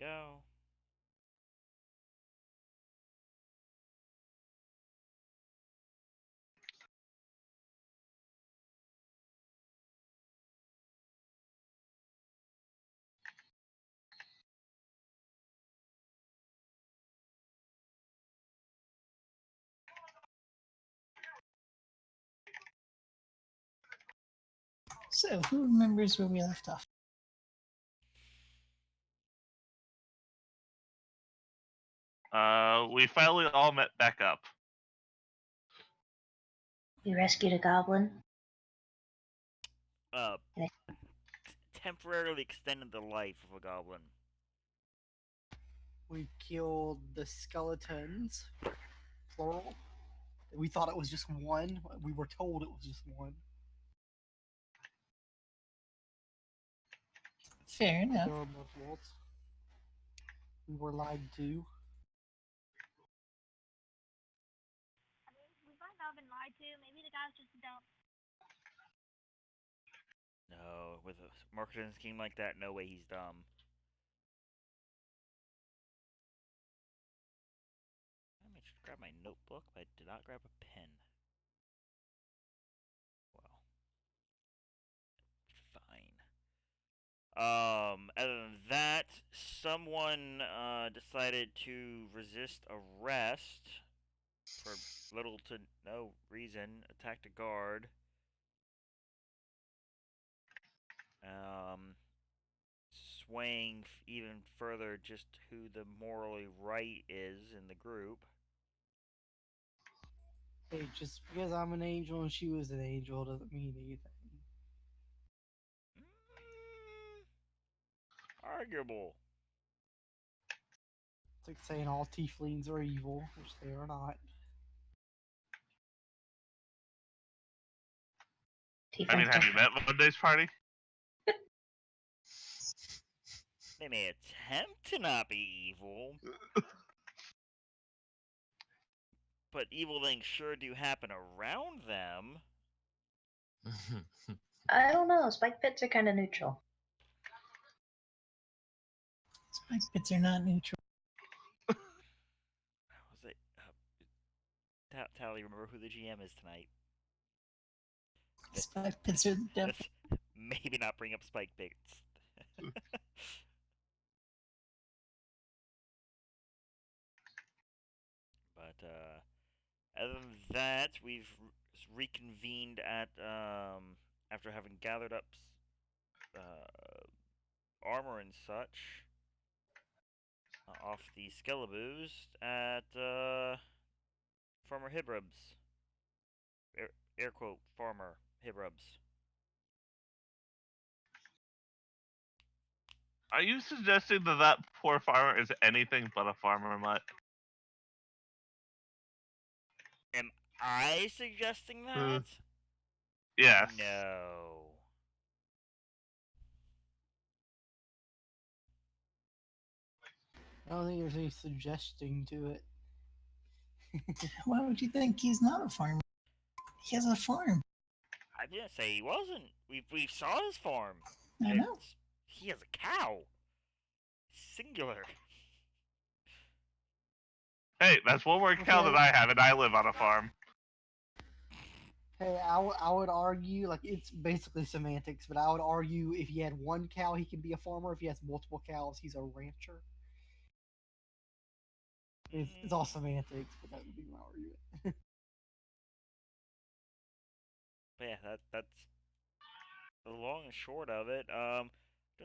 go. So, who remembers where we left off? We finally all met back up. You rescued a goblin. Temporarily extended the life of a goblin. We killed the skeletons, plural. We thought it was just one. We were told it was just one. Fair enough. There were multiples. We were lied to. I mean, we might not have been lied to. Maybe the guy's just dumb. No, with a marketing scheme like that, no way he's dumb. Let me just grab my notebook, but I did not grab a pen. Well, fine. Other than that, someone decided to resist arrest for little to no reason. Attacked a guard. Swaying even further just who the morally right is in the group. Hey, just because I'm an angel and she was an angel doesn't mean anything. Arguable. It's like saying all tieflings are evil, which they are not. I mean, have you met Monday's party? They may attempt to not be evil, but evil things sure do happen around them. I don't know. Spike pits are kind of neutral. Spike pits are not neutral. Was it? Tally, remember who the GM is tonight? Spike pits are the devil. Maybe not bring up spike pits. But other than that, we've reconvened at after having gathered up armor and such off the Skeleboos at Farmer Hibrubs. Air quote Farmer Hibrubs. Are you suggesting that that poor farmer is anything but a farmer mutt? Am I suggesting that? Yes. No. I don't think there's any suggesting to it. Why would you think he's not a farmer? He has a farm. I didn't say he wasn't. We saw his farm. I know. He has a cow. Singular. Hey, that's one more cow that I have, and I live on a farm. Hey, I would argue, like, it's basically semantics, but I would argue if he had one cow, he can be a farmer. If he has multiple cows, he's a rancher. It's all semantics, but that would be my argument. But yeah, that's the long and short of it. Don't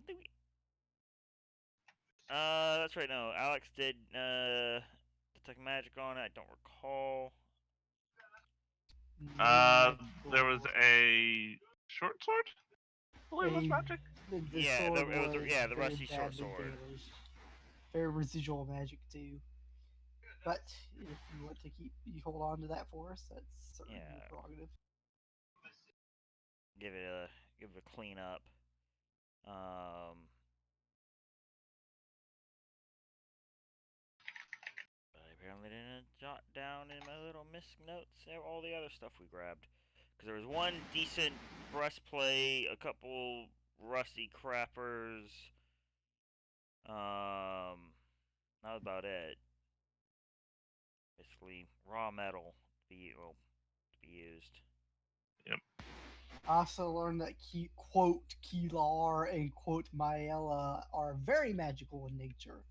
think we. That's right. No, Alex did detect magic on it. I don't recall. There was a short sword. I believe it was magic. The Yeah, sword it was was the very rusty short badly sword. damaged. Very residual magic too. But if you want to you hold on to that for us, that's certainly your prerogative. Give it a clean up. But I apparently didn't jot down in my little missing notes all the other stuff we grabbed. Because there was one decent breastplate, a couple rusty crappers, That was about it. Basically, raw metal to be used. Yep. I also learned that quote Kilar and quote Maella are very magical in nature.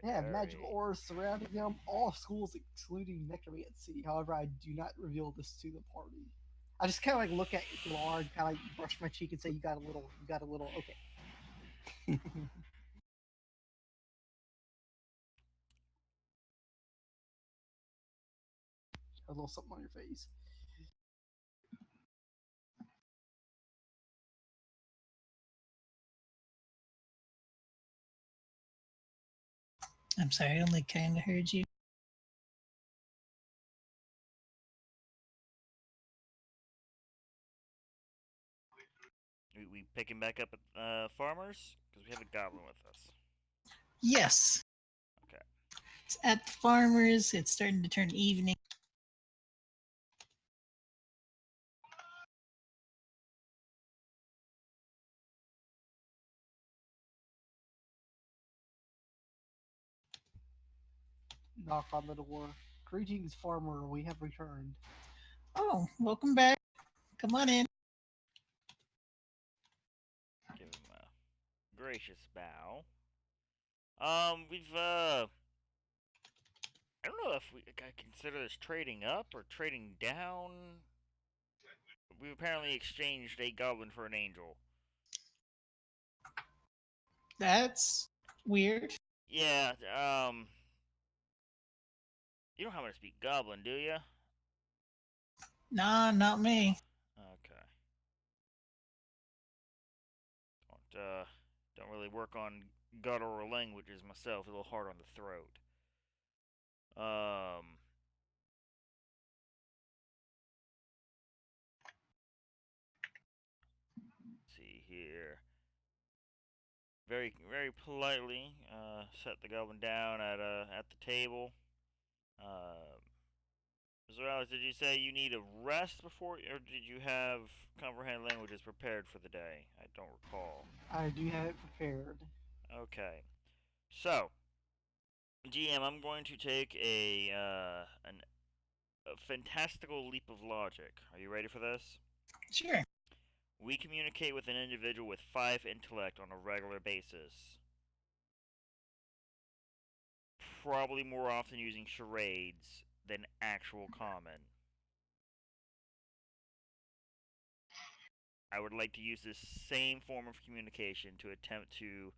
They have magical Very. auras surrounding them, all schools excluding necromancy. However, I do not reveal this to the party. I just kind of like look at Kilar and kind of like brush my cheek and say, "You got a little, okay." A little something on your face. I'm sorry, I only kind of heard you. We picking back up at farmers because we have a goblin with us. Yes. Okay. It's at the farmers. It's starting to turn evening. Knock on the door. Greetings, farmer. We have returned. Oh, welcome back. Come on in. Give him a gracious bow. We've I don't know if I consider this trading up or trading down. We've apparently exchanged a goblin for an angel. That's weird. Yeah, you don't happen to speak goblin, do you? Nah, not me. Okay. Don't really work on guttural languages myself. A little hard on the throat. Let's see here. Very politely, set the goblin down at the table. Mr. Alex, did you say you need a rest before, or did you have comprehend languages prepared for the day? I don't recall. I do have it prepared. Okay. So, GM, I'm going to take a fantastical leap of logic. Are you ready for this? Sure. We communicate with an individual with 5 intellect on a regular basis. Probably more often using charades than actual common. I would like to use this same form of communication to attempt to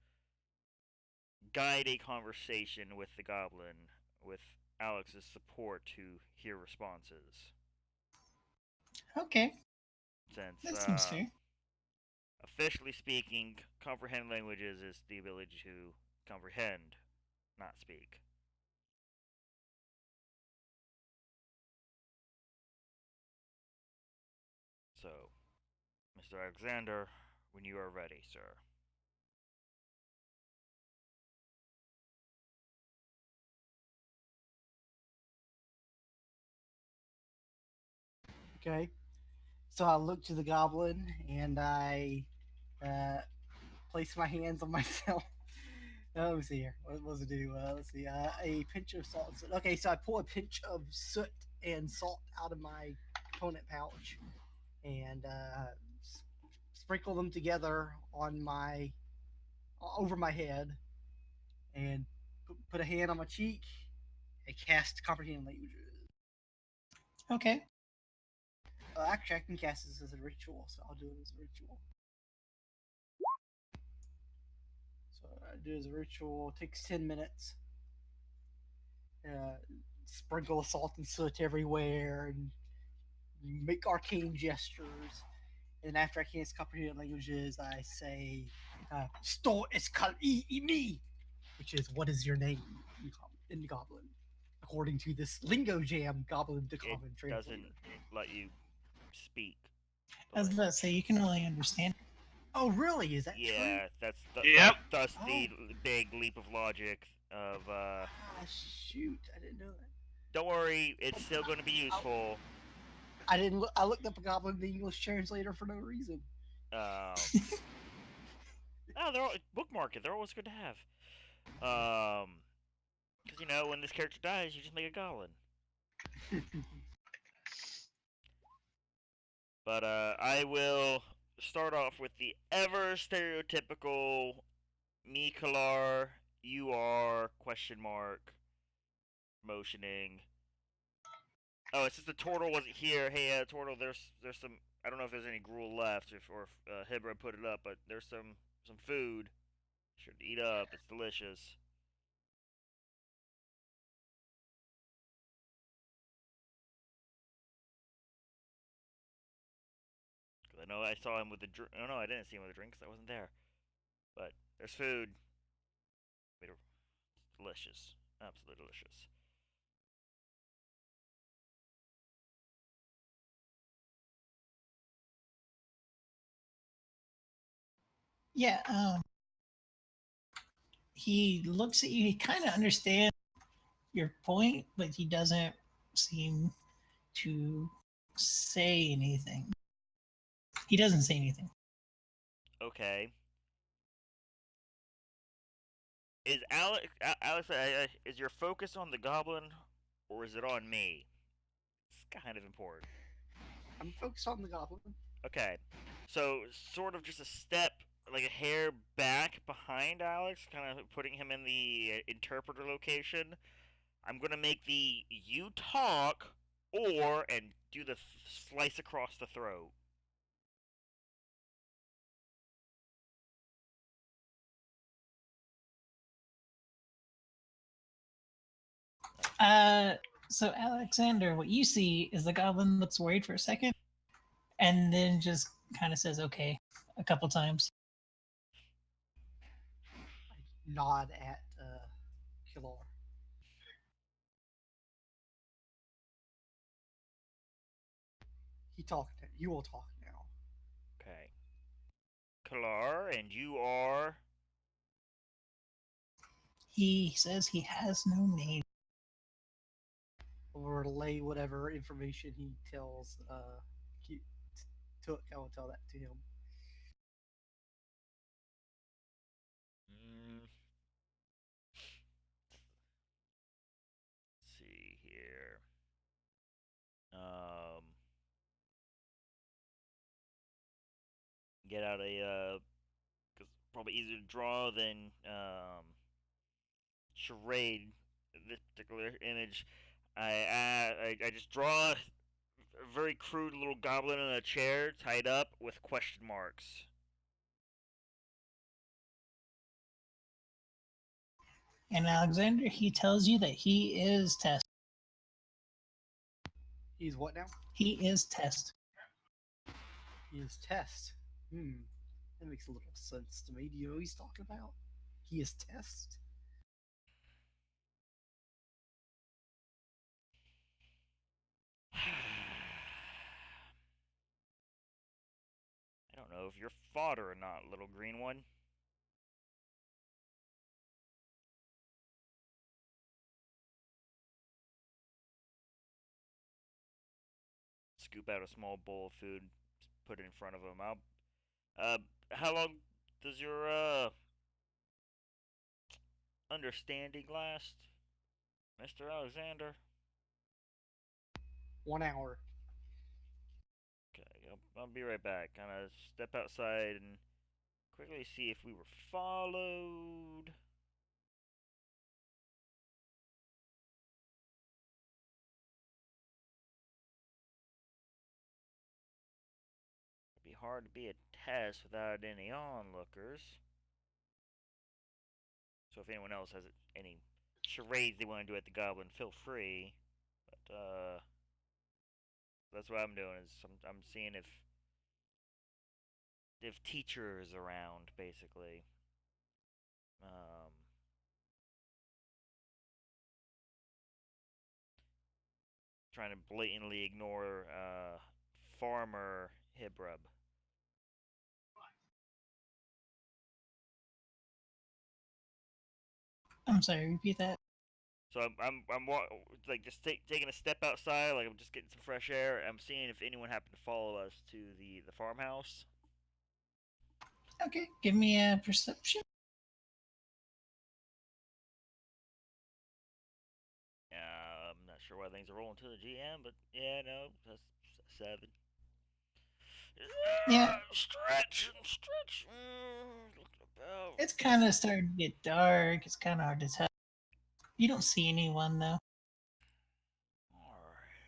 guide a conversation with the goblin with Alex's support to hear responses. Okay. Since, That seems fair. officially speaking, comprehend languages is the ability to comprehend, not speak. So, Mr. Alexander, when you are ready, sir. Okay. So I look to the goblin and I place my hands on myself. Let me see here. What does it do? Let's see. A pinch of salt. Okay, so I pull a pinch of soot and salt out of my component pouch and sprinkle them together on my over my head and put a hand on my cheek and cast comprehend languages. Okay. Actually, I can cast this as a ritual, so I'll do it as a ritual. So I do it as a ritual. It takes 10 minutes. Sprinkle salt and soot everywhere and make arcane gestures. And after I can't comprehend languages, I say, "Sto eskal me," which is "What is your name?" in Goblin, according to this Lingo Jam Goblin to Common It translator. doesn't let you speak. I was about to say, you can only understand. Oh, really? Is that true? Yeah, that's Yep. thus the big leap of logic of Shoot, I didn't know that. don't worry, it's still going to be useful. I didn't. I looked up a Goblin the English translator for no reason. Oh, they're all bookmark it. They're always good to have. Because when this character dies, you just make a goblin. But I will start off with the ever stereotypical me, Kalar, you are question mark motioning. Oh, it's just the turtle wasn't here. Hey, turtle, there's some. I don't know if there's any gruel left, or if Hibra put it up, but there's some food. Should eat up. It's delicious. Cause I know I saw him with the drink. Oh no, I didn't see him with a drink because I wasn't there. But there's food. It's delicious. Absolutely delicious. Yeah, he looks at you. He kind of understands your point, but he doesn't seem to say anything. He doesn't say anything. Okay. Is Alex? Is your focus on the goblin, or is it on me? It's kind of important. I'm focused on the goblin. Okay, so sort of just a step, like a hair back behind Alex, kind of putting him in the interpreter location. I'm gonna make the you talk or and do the slice across the throat. So Alexander, what you see is the goblin looks worried for a second, and then just kind of says "okay" a couple times. I nod at Kilor. He talked. You will talk now. Okay. Kalar, and you are. He says he has no name. I'll relay whatever information he tells Took. I will tell that to him. Mm, let's see here. Get out a cause probably easier to draw than charade. This particular image, I just draw a very crude little goblin in a chair tied up with question marks. And Alexander, he tells you that he is Test. He's what now? He is Test. He is Test. That makes a little sense to me. Do you know who he's talking about? He is Test. I don't know if you're fodder or not, little green one. Scoop out a small bowl of food, put it in front of him. How long does your understanding last, Mr. Alexander? 1 hour. Okay, I'll be right back. Kind of step outside and quickly see if we were followed. It'd be hard to be a test without any onlookers. So if anyone else has any charades they want to do at the Goblin, feel free. But that's what I'm doing. Is I'm seeing if teacher is around, basically. Um, Trying to blatantly ignore Farmer Hibrub. I'm sorry, repeat that. So I'm like just taking a step outside, like I'm just getting some fresh air. I'm seeing if anyone happened to follow us to the farmhouse. Okay, give me a perception. I'm not sure why things are rolling to the GM, but yeah, no, that's 7. Yeah. Stretch and stretch. Looking about. It's kind of starting to get dark. It's kind of hard to tell. You don't see anyone though. Alright.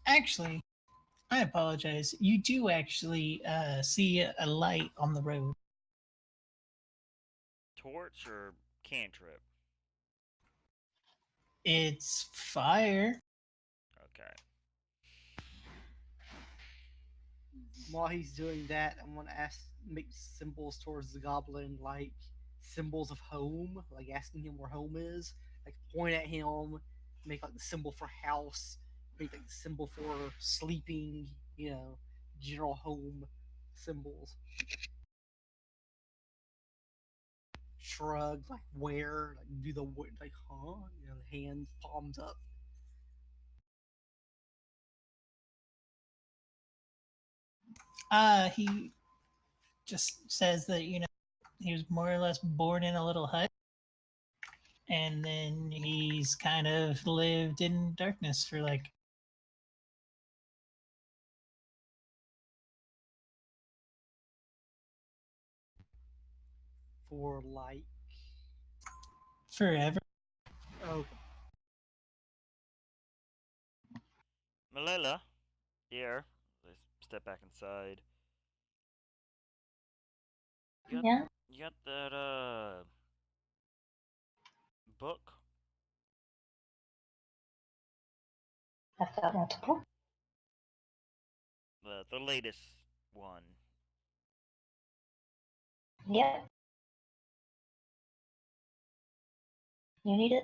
Actually, I apologize. You do actually see a light on the road. Torch or cantrip? It's fire. Okay. While he's doing that, I'm gonna make symbols towards the goblin, like symbols of home, like asking him where home is. Like point at him, make like the symbol for house, make like the symbol for sleeping. General home symbols. Shrug, like where, like do the like hands palms up. He just says that he was more or less born in a little hut, and then he's kind of lived in darkness for like For like forever. okay. Malila, dear. They step back inside. Yeah, You got that book? I've got multiple. The latest one. Yep. You need it?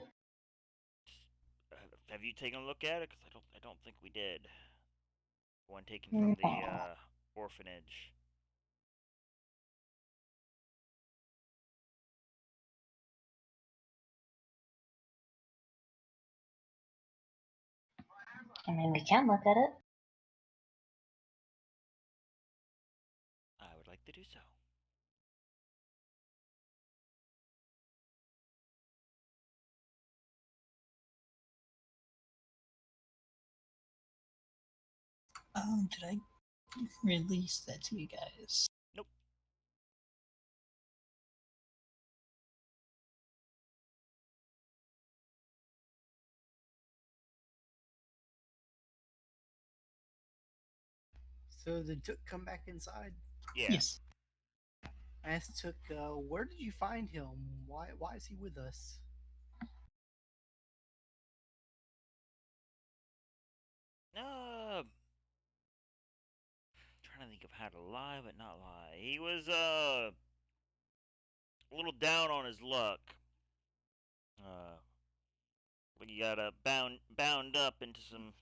Have you taken a look at it? Cause I don't think we did. One taken from No. the orphanage. I mean, we can look at it. I would like to do so. Did I release that to you guys? Nope. So the Took come back inside. Yeah. Yes. I asked Took, where did you find him? Why is he with us? Trying to think of how to lie but not lie. He was a little down on his luck. We got bound up into some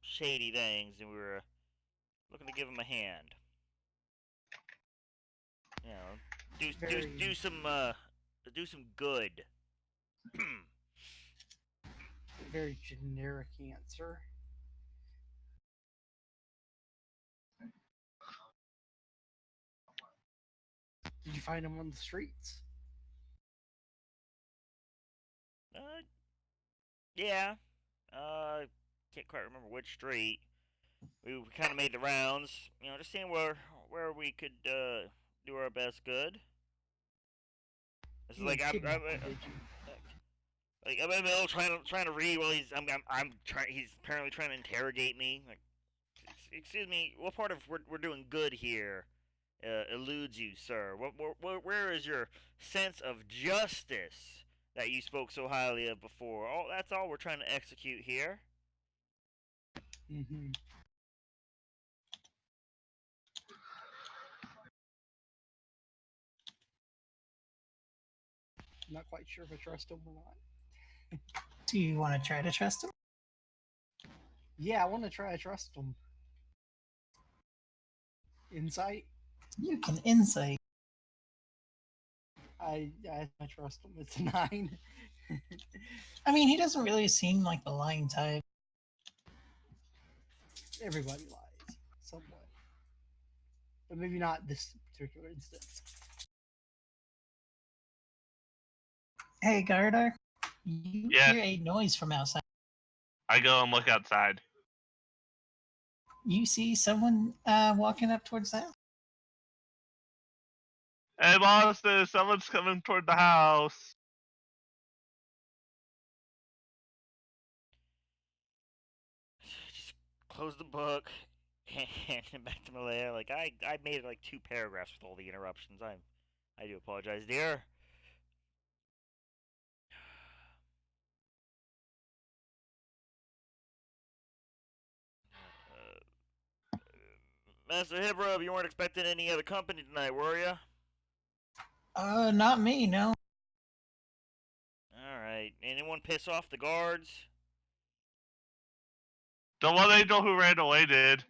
shady things, and we were looking to give him a hand. You know, Very, do some good. very generic answer. Did you find him on the streets? uh, yeah. Can't quite remember which street. We kind of made the rounds. Just seeing where we could do our best good. It's You like didn't kidnap him, did you? I'm in the middle trying to read while I'm trying. He's apparently trying to interrogate me. Like, excuse me, what part of we're doing good here eludes you, sir? Where is your sense of justice that you spoke so highly of before? That's all we're trying to execute here. Mm-hmm. I'm not quite sure if I trust him or not. Do you want to try to trust him? Yeah, I want to try to trust him. Insight? You can insight. I trust him. It's a 9. I mean, he doesn't really seem like the lying type. Everybody lies somewhat, but maybe not this particular instance. Hey, Gardar, you Yes. hear a noise from outside. I go and look outside. You see someone walking up towards the house. Hey, monster! Someone's coming toward the house. Just close the book, hand it back to Malaya. Like I made it like 2 paragraphs with all the interruptions. I do apologize, dear. Master Hibrub, you weren't expecting any other company tonight, were you? Not me, no. Alright. Anyone piss off the guards? The one angel who ran away did.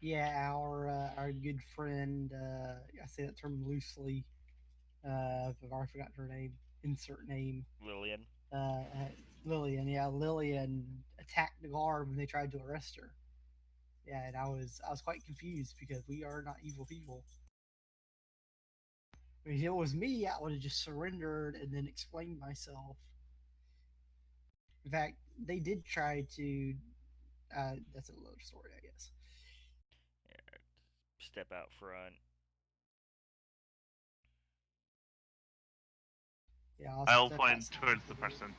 Yeah, our good friend. I say that term loosely. I've already forgotten her name. Insert name. Lillian. Uh, Lillian. Yeah, Lillian attacked the guard when they tried to arrest her. Yeah, and I was quite confused because we are not evil people. I mean, if it was me, I would have just surrendered and then explained myself. In fact, they did try to. That's another story, I guess. Yeah, step out front. Yeah, I'll step point outside. towards the person.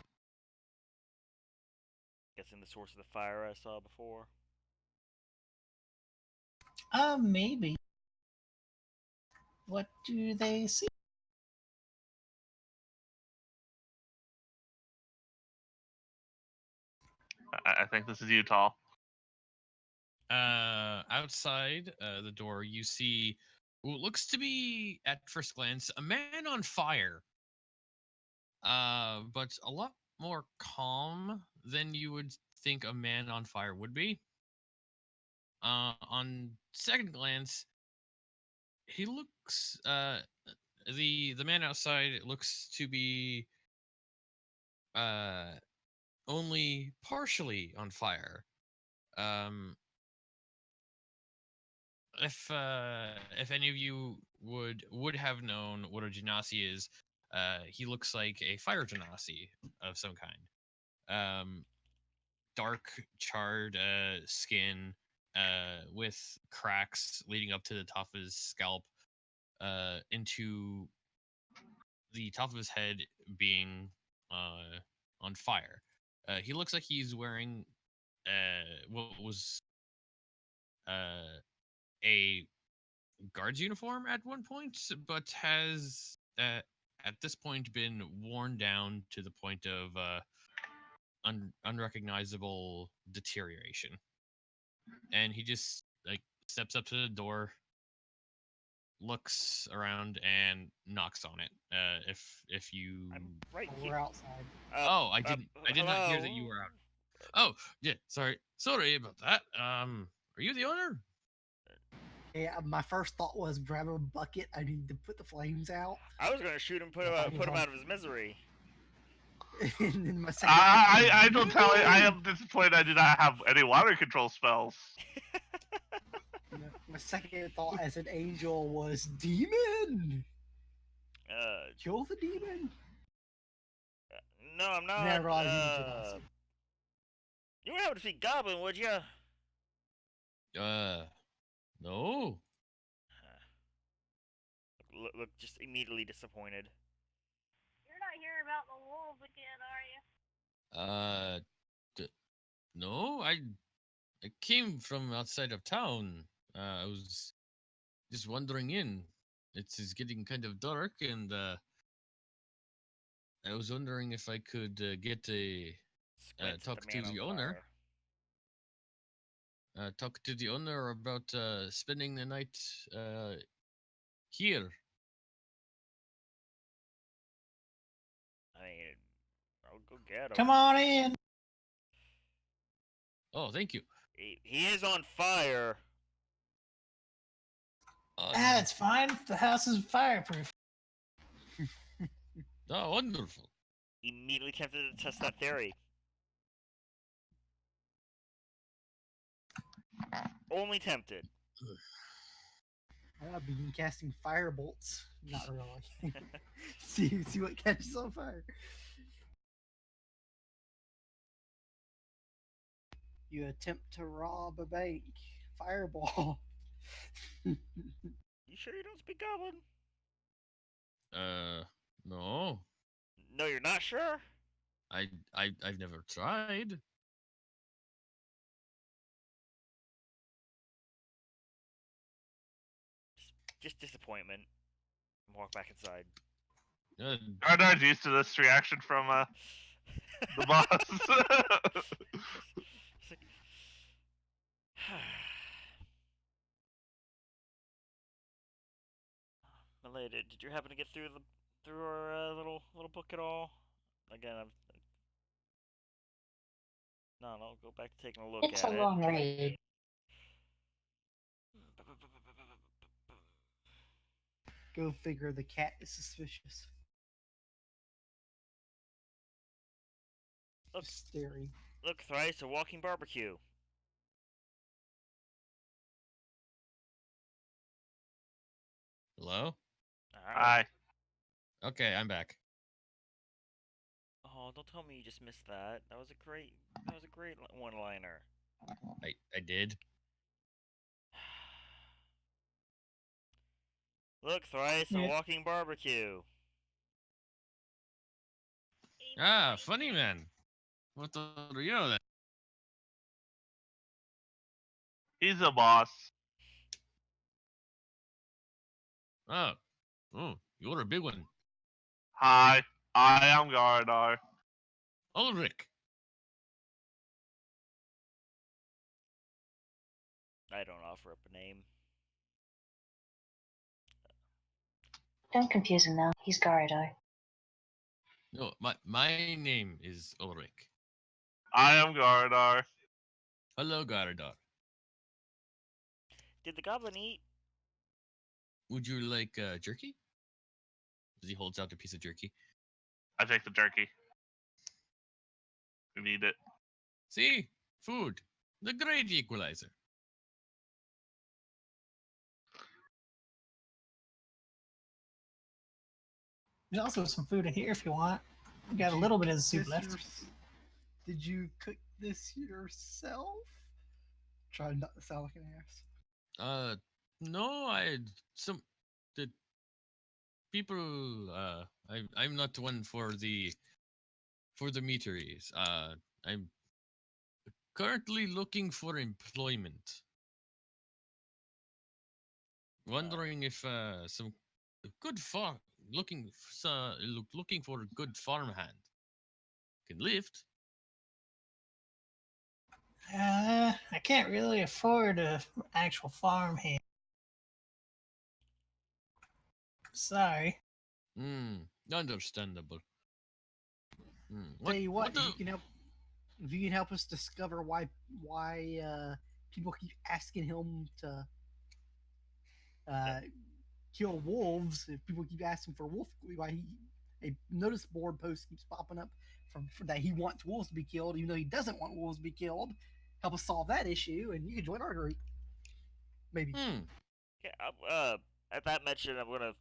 Guessing the source of the fire I saw before. Maybe. What do they see? I think this is Utah. Outside the door, you see what looks to be, at first glance, a man on fire. But a lot more calm than you would think a man on fire would be. On second glance, he looks the man outside looks to be only partially on fire. Um, if any of you would have known what a genasi is, he looks like a fire genasi of some kind. Dark charred skin, with cracks leading up to the top of his scalp, into the top of his head being on fire. He looks like he's wearing what was a guard's uniform at one point, but has at this point been worn down to the point of unrecognizable deterioration. And he just like steps up to the door, looks around, and knocks on it. If you I'm right We're here. outside. oh, I did not hear that hello? you were out. Oh, yeah, sorry about that. Are you the owner? Yeah, my first thought was grab a bucket. I need to put the flames out. I was gonna shoot him, put him out of his misery. And then my second thought was, I don't tell you. I am disappointed I do not have any water control spells. my second thought as an angel was demon. Kill the demon. No, I'm And then I not. realized he was Genasi. You would happen to speak Goblin, would you? No. Look, just immediately disappointed. You're not hearing about the wolves again, are you? No. I came from outside of town. I was just wandering in. It's getting kind of dark, and I was wondering if I could get a Squints at talk the to man the on owner. fire. Talk to the owner about spending the night here. I mean, I'll go get him. Come on in. Oh, thank you. He is on fire. It's fine. The house is fireproof. Oh, wonderful. Immediately tempted to test that theory. Only tempted. I'll begin casting fire bolts. Not really. see what catches on fire. You attempt to rob a bank. Fireball. You sure you don't speak Goblin? No. No, you're not sure? I've never tried. Just disappointment. Walk back inside. Gardar's used to this reaction from the boss. It's like, Milady, did you happen to get through our little book at all? Again, I'll go back to taking a look It's at a it. long read. Go figure, the cat is suspicious. Look, Just staring. look, Thrice, a walking barbecue. Hello? Hi. Okay, I'm back. Oh, don't tell me you just missed that. That was a great one-liner. I did. Look, Thrice, a Yeah. walking barbecue. Ah, funny man. What the you know then? He's a boss. Oh. Oh, you're a big one. Hi, I am Gardar. Ulrich. I don't offer up a name. Don't confuse him now. He's Garadar. No, my name is Ulrich. I am Gardar. Hello, Garadar. Did the goblin eat? Would you like jerky? As he holds out a piece of jerky. I take the jerky. We need it. See? Food. The great equalizer. There's also some food in here if you want. We got a little bit of the soup This left. Did you cook this yourself? Try not to sound like an ass. No, some the people I'm not one for the meateries. I'm currently looking for employment. Wondering if some good farm looking for a good farmhand can lift. I can't really afford a actual farmhand. Sorry. Understandable. Tell you what, the- if you can help us discover why people keep asking him to kill wolves. If people keep asking for wolf, why a notice board post keeps popping up for that he wants wolves to be killed, even though he doesn't want wolves to be killed. Help us solve that issue, and you can join our group. Maybe. Yeah, at that mention, I'm gonna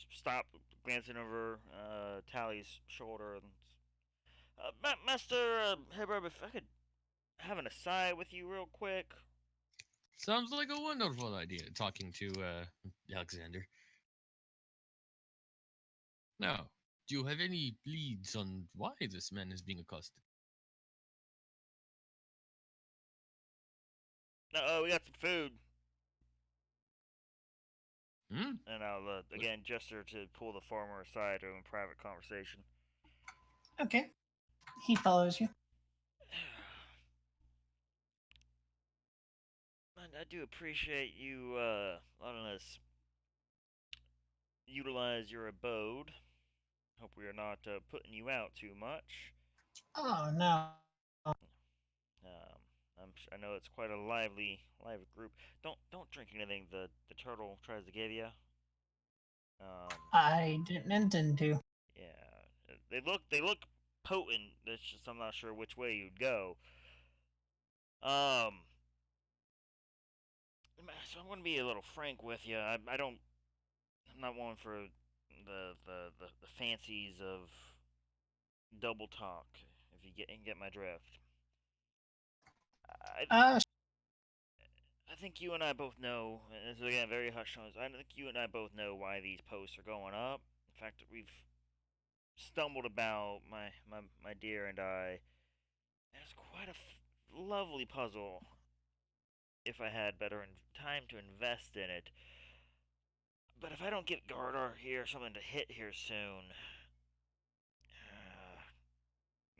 stop glancing over Tally's shoulder and Master Hebrab, if I could have an aside with you real quick. Sounds like a wonderful idea, talking to Alexander. Now, do you have any leads on why this man is being accosted? No, we got some food. Hmm? And I'll again gesture to pull the farmer aside to a private conversation. Okay. He follows you. And I do appreciate you letting us utilize your abode. Hope we are not putting you out too much. Oh no. Um, I know it's quite a lively group. Don't drink anything the turtle tries to give you. I didn't intend to. Yeah, they look potent. It's just I'm not sure which way you'd go. Um, so I'm gonna be a little frank with you. I don't. I'm not one for the fancies of double talk. If you get my drift. I Uh, I think you and I both know, and this is again very hushed tones. I think you and I both know why these posts are going up. In fact, we've stumbled about my dear and I. And it's quite a lovely puzzle. If I had better time to invest in it, but if I don't get Gardar here something to hit here soon,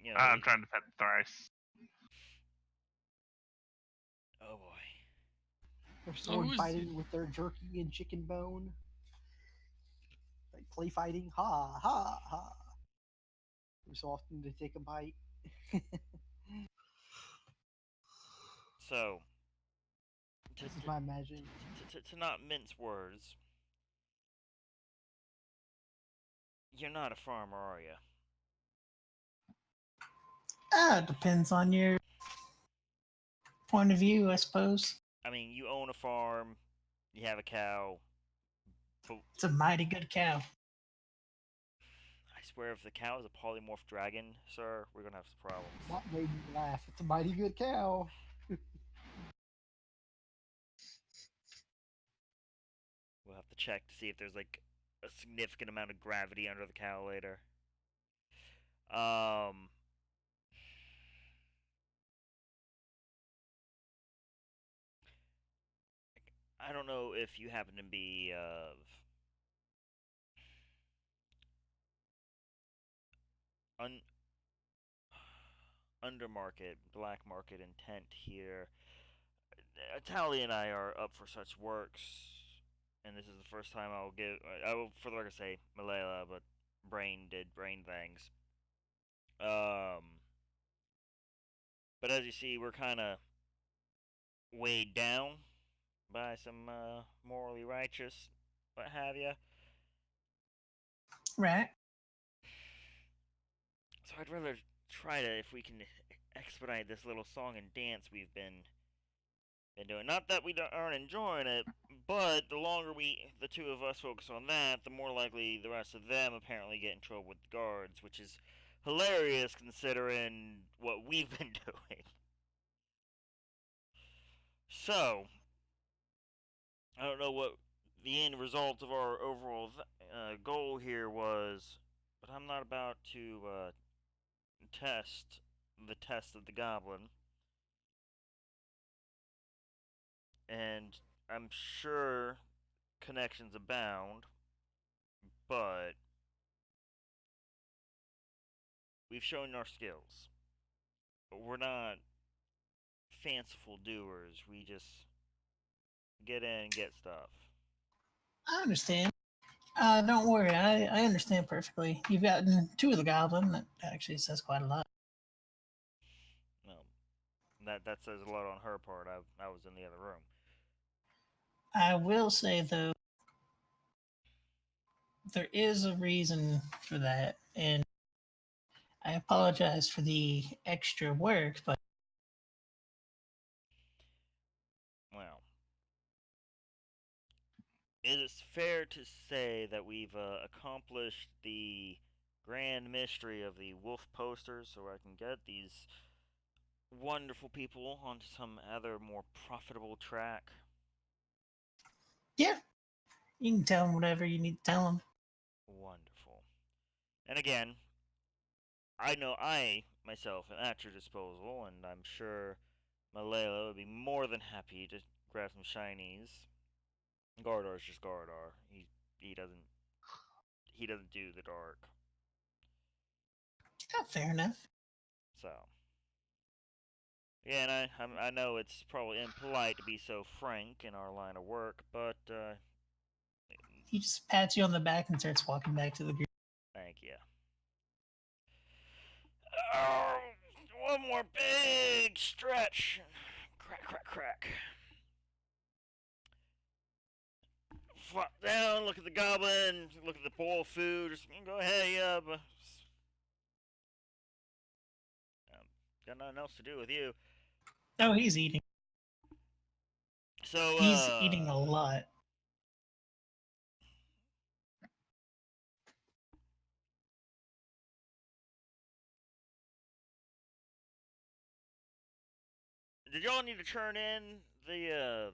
you know, I'm trying to pet thrice. oh boy. They're So sword who's fighting with their jerky and chicken bone. Like play fighting. Ha ha ha. So often they take a bite. So to This is to, my imagining. to not mince words, you're not a farmer, are you? depends on your point of view, I suppose. I mean, you own a farm, you have a cow, but It's a mighty good cow. I swear if the cow is a polymorph dragon, sir, we're gonna have some problems. What made me laugh? It's a mighty good cow. We'll have to check to see if there's like a significant amount of gravity under the cow later. Um, I don't know if you happen to be of un undermarket, black market intent here. Tally and I are up for such works, and this is the first time I'll give. I will, for the record, say Malala, but Brain did brain things. Um, but as you see, we're kind of weighed down by some morally righteous, what have you. Right. So I'd rather try to, if we can, expedite this little song and dance we've been doing. Not that we aren't enjoying it, but the longer the two of us, focus on that, the more likely the rest of them apparently get in trouble with the guards, which is hilarious considering what we've been doing. So, I don't know what the end result of our overall goal here was, but I'm not about to test the test of the goblin. And I'm sure connections abound, but we've shown our skills. But we're not fanciful doers. We just get in and get stuff. I understand. Don't worry. I understand perfectly. You've gotten two of the goblin. That actually says quite a lot. No, that says a lot on her part. I was in the other room. I will say though, there is a reason for that, and I apologize for the extra work, but Well, it is fair to say that we've accomplished the grand mystery of the wolf posters, so I can get these wonderful people onto some other more profitable track. yeah, you can tell them whatever you need to tell them. Wonderful. And again, I know I myself am at your disposal, and I'm sure Malala would be more than happy to grab some shinies. Gardar's just Gardar. He doesn't do the dark. Yeah, fair enough. So yeah, and I know it's probably impolite to be so frank in our line of work, but He just pats you on the back and starts walking back to the group. thank you. Oh, one more big stretch. crack, crack. Flop down, look at the goblin, look at the bowl of food. Just go ahead, yeah, but got nothing else to do with you. Oh, he's eating. So He's eating a lot. did y'all need to turn in the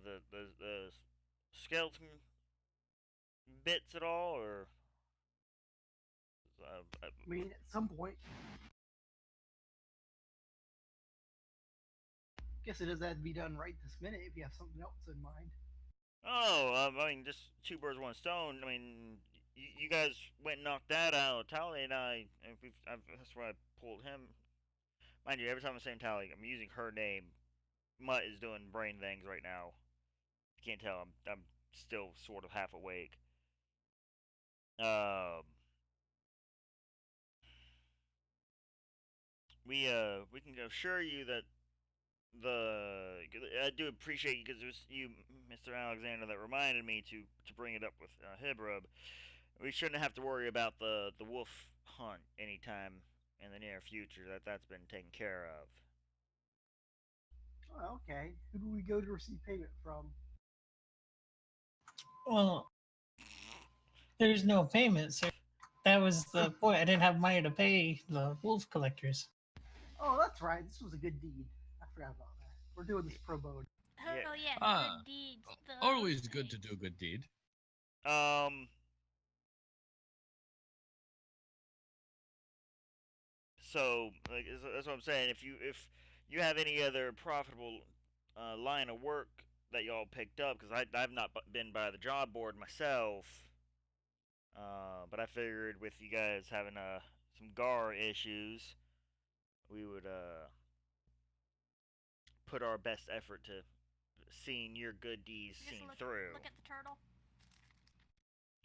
skeleton bits at all, or? I mean, at some point. Guess it doesn't have to be done right this minute if you have something else in mind. Oh, I mean, just two birds, one stone. I mean, you guys went and knocked that out. Tally and that's why I pulled him. Mind you, every time I'm saying Tally, I'm using her name. Mutt is doing brain things right now. You can't tell. I'm still sort of half awake. We can assure you that I do appreciate you because it was you, Mr. Alexander, that reminded me to bring it up with Hibrub. We shouldn't have to worry about the wolf hunt anytime in the near future. That's been taken care of. Oh, okay. Who do we go to receive payment from? Well, there's no payment, sir. That was the point. I didn't have money to pay the wolf collectors. Oh, that's right. This was a good deed. I forgot about that. We're doing this pro bono. Oh yeah, Ah, good deeds. Always those good to things. do a good deed. So like that's what I'm saying. If you have any other profitable line of work that y'all picked up, because I've not been by the job board myself. But I figured with you guys having some GAR issues, we would put our best effort to seeing your good deeds Just seen look, through. Look at the turtle.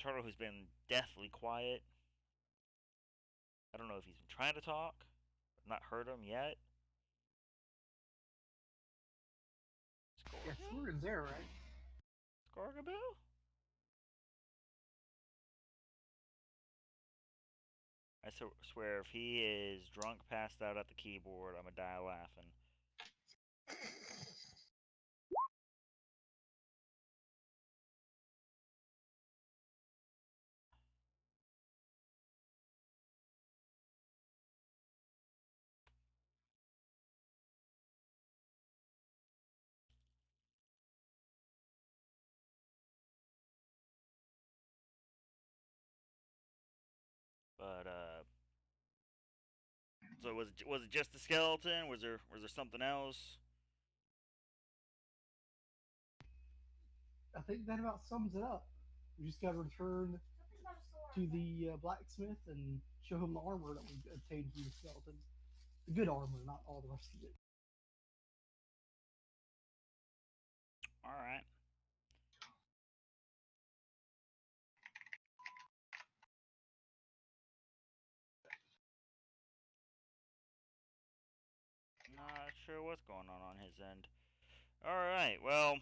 Turtle, who's been deathly quiet. I don't know if he's been trying to talk. I've not heard him yet. Yeah, Squirtin's there, right? Scargaboo? I swear, if he is drunk, passed out at the keyboard, I'm gonna die laughing. But so was it just the skeleton? Was there something else? I think that about sums it up. We just got to return to the blacksmith and show him the armor that we obtained from the skeleton. The good armor, not all the rest of it. All right. Not sure what's going on his end. All right. Well.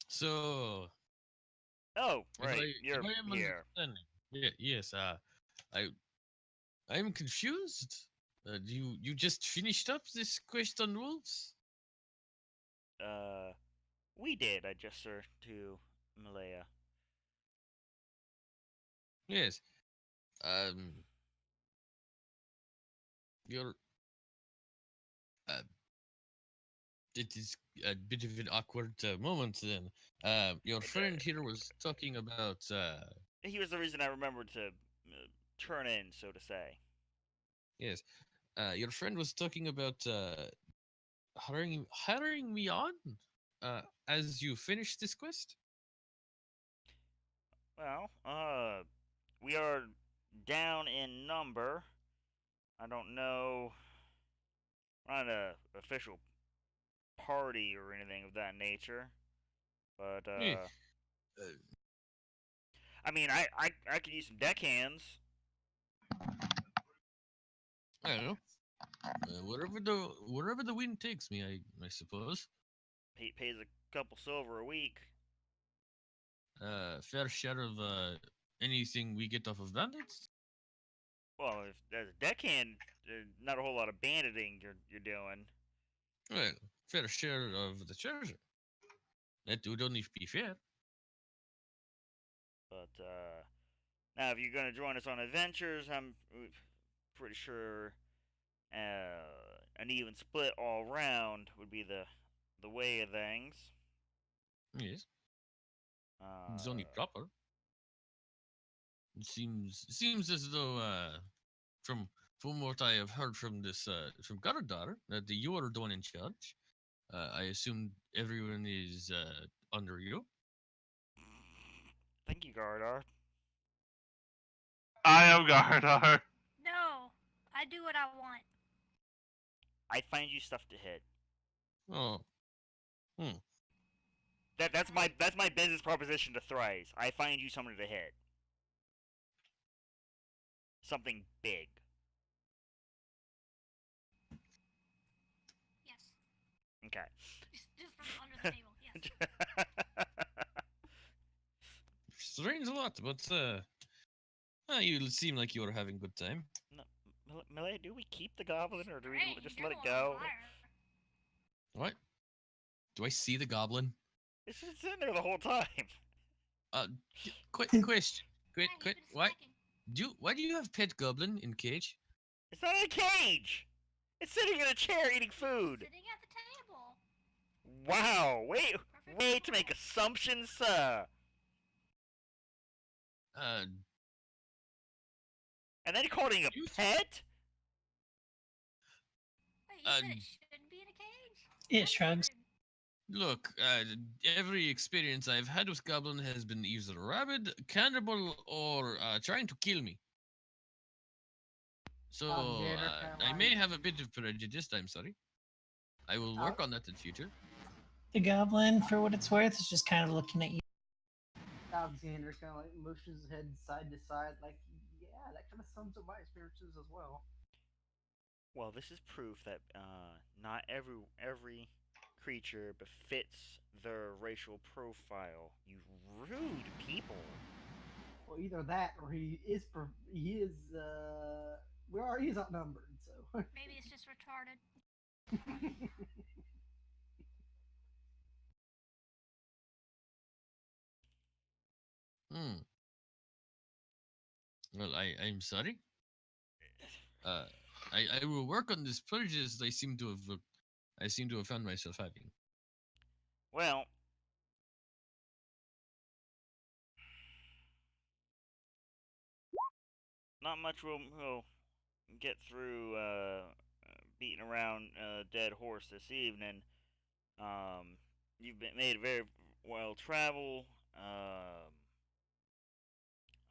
So, Oh, if right. I You're if I am here. understanding, yes, I'm confused. You just finished up this quest on wolves? We did. I gesture to Malaya. Yes. You're it is a bit of an awkward moment then. Your friend here was talking about. He was the reason I remembered to turn in, so to say. Yes. Your friend was talking about hiring me on as you finish this quest. Well, we are down in number. I don't know. We're not an official party or anything of that nature, but Eh, uh, I mean, I could use some deckhands. I don't know. Wherever the wind takes me, I suppose. Pays a couple silver a week. Fair share of anything we get off of bandits. Well, if as a deckhand, not a whole lot of banditing you're doing. Well, fair share of the treasure. That would only be fair. But now, if you're gonna join us on adventures, I'm pretty sure an even split all round would be the way of things. Yes, it's only proper. It seems as though from what I have heard from this from Garadar that you are the one in charge. I assume everyone is under you. Thank you, Gardar. I am Gardar. No, I do what I want. I find you stuff to hit. Oh, That's my business proposition to Thrice. I find you something to hit. Something big. Yes. Okay. Just from under the table. Yes. strange a lot, but you seem like you are having a good time. No, Melee, do we keep the goblin or do we Great, just you're let it the one on go? fire. What? Do I see the goblin? It's just sitting there the whole time. Quick question. Yeah, Quick. he's been Why? slacking. Why do you have pet goblin in cage? It's not in a cage. It's sitting in a chair eating food. Sitting at the table. Wow. Perfect Wait to make table. assumptions, sir. And then you're calling it You- a pet? Wait, you said it shouldn't be in a cage? It That's shrugs. weird. Look, every experience I've had with goblin has been either rabid, cannibal, or trying to kill me. So Alexander, kinda I may like- have a bit of prejudice. I'm sorry. I will work on that in future. The goblin, for what it's worth, is just kind of looking at you. Alexander kind of like motions his head side to side, like, yeah, that kind of sums up my experiences as well. Well, this is proof that not every creature befits their racial profile. You rude people. Well, either that or he is he is outnumbered. So Maybe it's just retarded. Hmm. Well, I'm sorry. I will work on this prejudice I seem to have found myself having. Well, not much will get through beating around a dead horse this evening. You've made very well travel.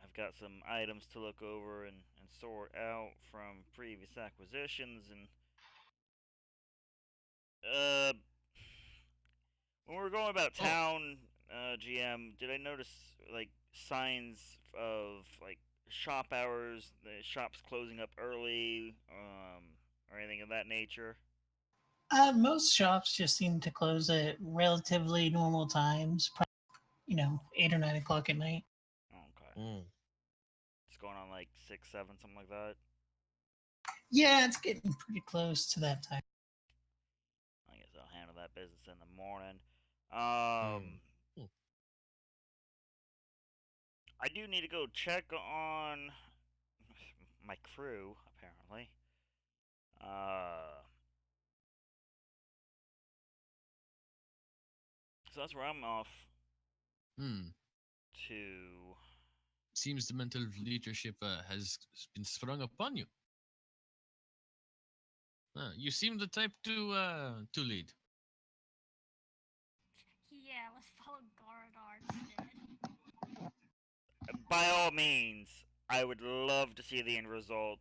I've got some items to look over and sort out from previous acquisitions, and when we were going about town, GM, did I notice like signs of like shop hours, the shops closing up early, or anything of that nature? Most shops just seem to close at relatively normal times, 8 or 9 o'clock at night. Okay, Mm. it's going on like 6, 7, something like that. Yeah, it's getting pretty close to that time. I guess I'll handle that business in the morning. Hmm. I do need to go check on my crew, apparently. So that's where I'm off Hmm. to. Seems the mental leadership has been sprung upon you. You seem the type to lead. Yeah, let's follow Garadar instead. By all means, I would love to see the end result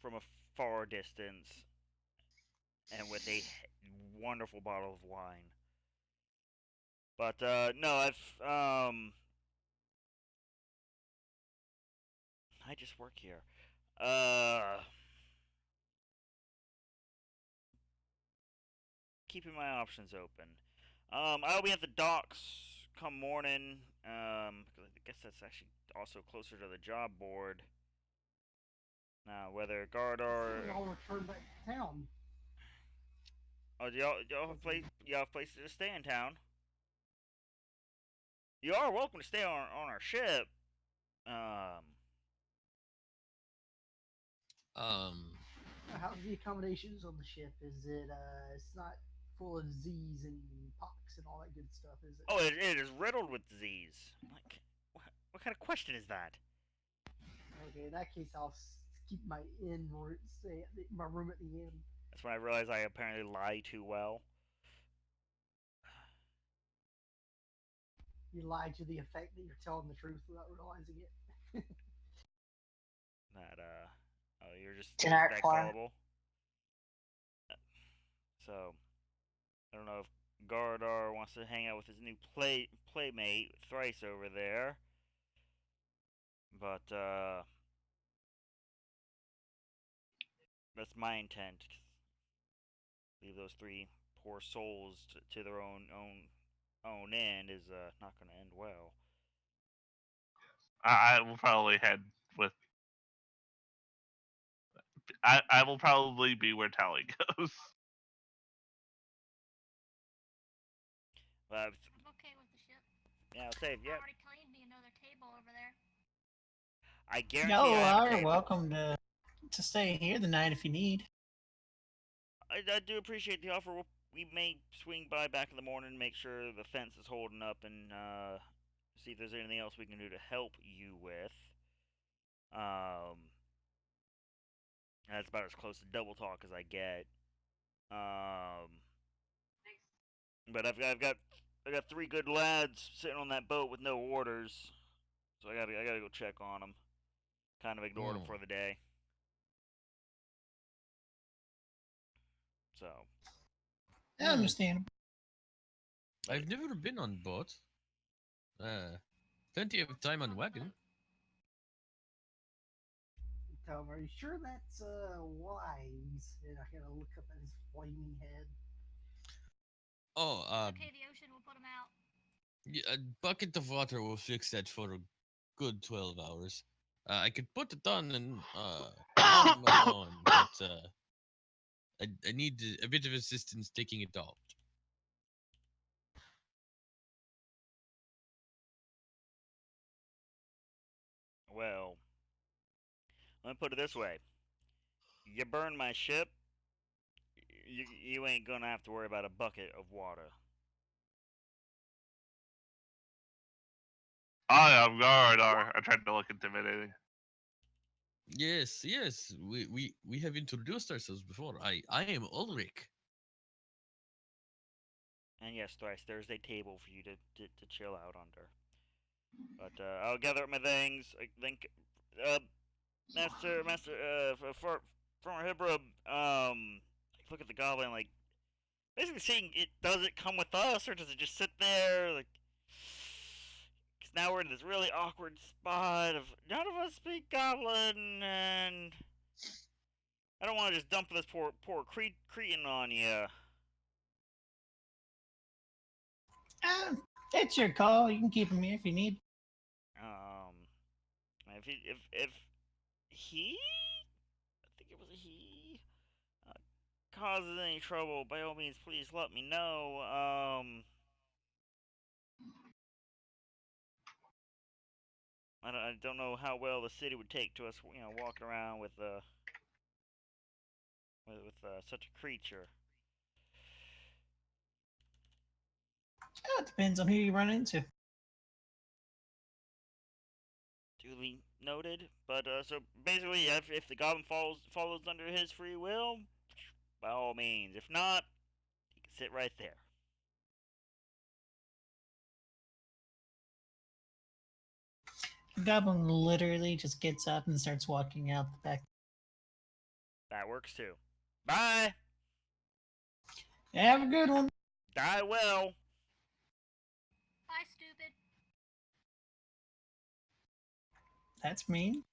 from a far distance and with a wonderful bottle of wine. But no, I just work here. keeping my options open. I'll be at the docks come morning. 'Cause I guess that's actually also closer to the job board. Now, whether Gardar. We all return back to town. Oh, do y'all have places to stay in town? You are welcome to stay on our ship. How's the accommodations on the ship? Is it it's not full of disease and pox and all that good stuff, is it? Oh, it is riddled with disease. Like, what kind of question is that? Okay, in that case, I'll keep my stay at my room at the inn. That's when I realized I apparently lie too well. You lie to the effect that you're telling the truth without realizing it. That oh, you're just It's an art that form. gullible. So, I don't know if Gardar wants to hang out with his new playmate Thrice over there, but that's my intent. Leave those three poor souls to their own end is not going to end well. I will probably head with. I will probably be where Tally goes. But I'm okay with the ship. yeah, I'll say I yeah. already claimed me another table over there. I guarantee No, I have a are table. welcome to stay here the night if you need. I do appreciate the offer. We may swing by back in the morning, make sure the fence is holding up, and see if there's anything else we can do to help you with. That's about as close to double talk as I get. But I got three good lads sitting on that boat with no orders, so I gotta go check on them. Kind of ignored them for the day. So. Understandable. I've never been on boat. Plenty of time on wagon. Tell him, are you sure that's wise? And I gotta look up at his flaming head. Oh, It's okay, the ocean will put them out. a bucket of water will fix that for a good 12 hours. I could put it on and on my own, but I need a bit of assistance taking it off. Well, let me put it this way: you burn my ship, you ain't gonna have to worry about a bucket of water. I am Gardar. I tried to look intimidating. Yes, yes, we have introduced ourselves before. I am Ulrich. And yes, Thrice, there's a table for you to chill out under. But I'll gather up my things. I think, Master, for former Hibra, look at the goblin like basically seeing it. Does it come with us, or does it just sit there? Like, because now we're in this really awkward spot of none of us speak goblin, and I don't want to just dump this poor Cretan on you. It's your call. You can keep him here if you need. Um, if he, I think it was a he, causes any trouble, by all means, please let me know. I don't know how well the city would take to us, walking around with such a creature. It depends on who you run into. Duly noted. But so basically, if the goblin follows under his free will, by all means. If not, he can sit right there. The goblin literally just gets up and starts walking out the back. That works too. Bye. Have a good one. Die well. Bye, stupid. That's mean.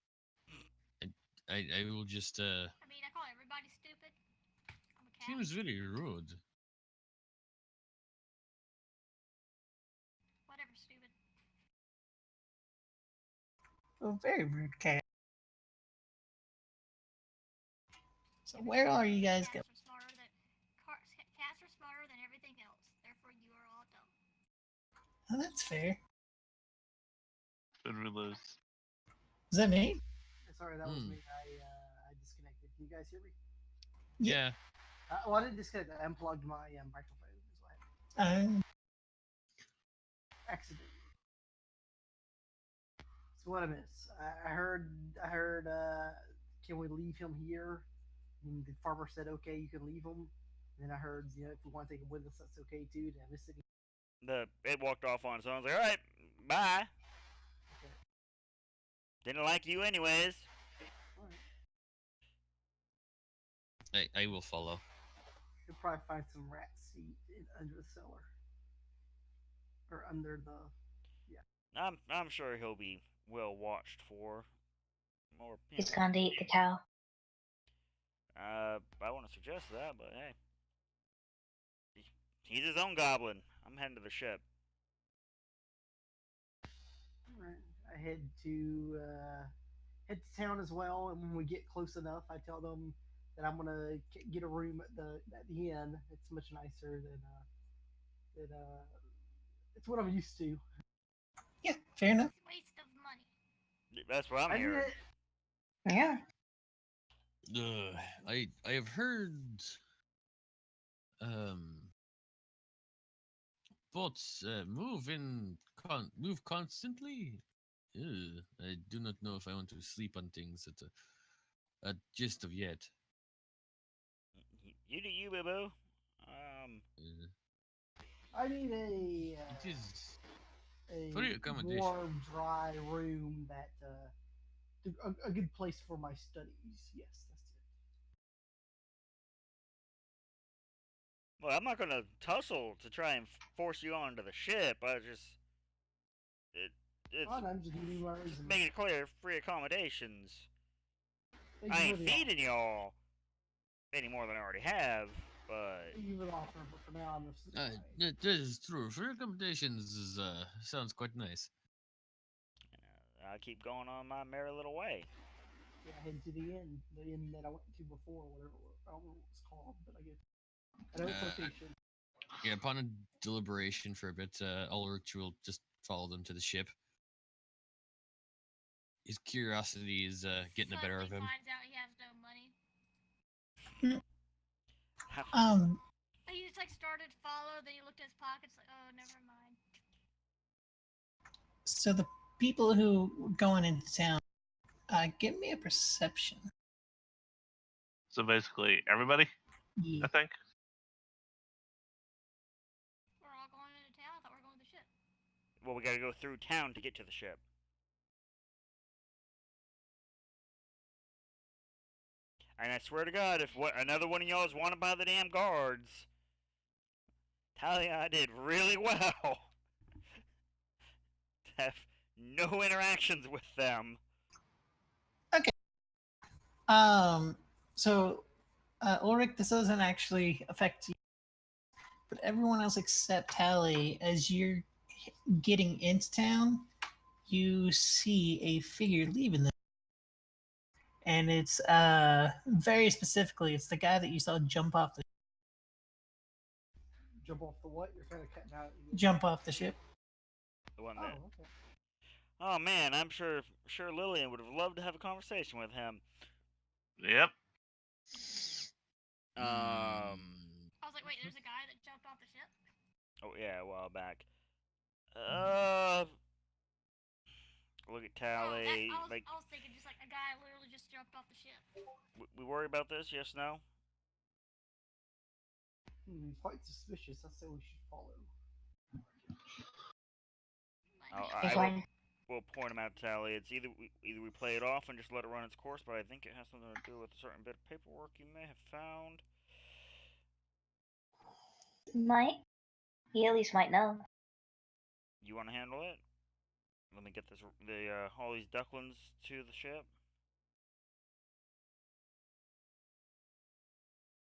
I will just I mean, I call everybody stupid. I'm a cat. seems really rude. A very rude cat. So where are you guys going? Cats are smarter than everything else. Therefore, you are all dumb. Oh, that's fair. Did we lose? Is that me? Sorry, that was me. I disconnected. Can you guys hear me? Yeah. Well, I didn't disconnect. I unplugged my microphone. Is what accident. So what I miss? I heard. Can we leave him here? And the farmer said, "Okay, you can leave him." And then I heard, if we want to take him with us, that's okay too. Did I miss any? It walked off on its own. I was like, all right, bye. Okay. Didn't like you anyways. All right. I will follow. You'll probably find some rat seed under the cellar or under the. Yeah. I'm sure he'll be well watched for. Or He's gone to eat the cow. I want to suggest that, but hey, he's his own goblin. I'm heading to the ship. All right. I head to town as well, and when we get close enough, I tell them that I'm gonna get a room at the inn. It's much nicer than it's what I'm used to. Yeah, fair enough. Waste of money. That's what I'm I hearing. Yeah. I have heard bots move constantly. I do not know if I want to sleep on things at just of yet. You do you, boo boo. I need It is pretty a accommodation. warm, dry room that a good place for my studies. Yes, that's it. Well, I'm not gonna tussle to try and force you onto the ship. It's Fine, I'm just giving you my reason. making it clear, free accommodations. Thank I you ain't for the feeding y'all any more than I already have, but Thank you for the offer, but for now I'm just. That is true. Free accommodations sounds quite nice. I keep going on my merry little way. Yeah, I head to the inn that I went to before, whatever I don't know what it's called, but I guess I know it's location. Yeah, upon a deliberation for a bit, Ulrich will just follow them to the ship. His curiosity is getting the better of him. Finds out he has no money. He just started to follow, then he looked at his pockets like, oh, never mind. So the people who were going into town, give me a perception. So basically, everybody, Yeah. I think. We're all going into town. I thought we were going to the ship. Well, we gotta go through town to get to the ship. And I swear to God, if another one of y'all is wanted by the damn guards, Talia did really well to have no interactions with them. So Ulrich, this doesn't actually affect you, but everyone else except Tally, as you're getting into town, you see a figure leaving the. And it's very specifically, it's the guy that you saw jump off the what? You're kind of cutting out. jump off the ship. The one Oh, that. okay. Oh man, I'm sure Lillian would have loved to have a conversation with him. Yep. I was like, wait, there's a guy that jumped off the ship? Oh yeah, a while back. Look at Tally. I was thinking just like a guy literally just jumped off the ship. We worry about this? Yes, no? Quite suspicious. I say we should follow. We'll point him out to Tally. It's either we play it off and just let it run its course, but I think it has something to do with a certain bit of paperwork you may have found. Might. He at least might know. You want to handle it? Let me get all these ducklings to the ship.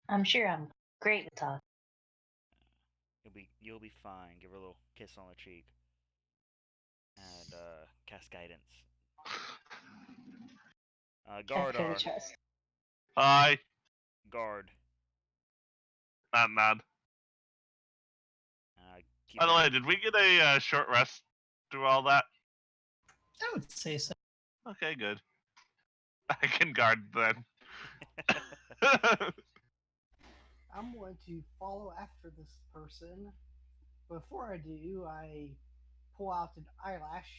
I'm sure I'm great with talk. You'll be fine. Give her a little kiss on the cheek. And cast guidance. Guard After the are chest. Hi. guard. Not mad. Keep By the your- way, did we get a short rest through all that? I would say so. Okay, good. I can guard then. I'm going to follow after this person. Before I do, I pull out an eyelash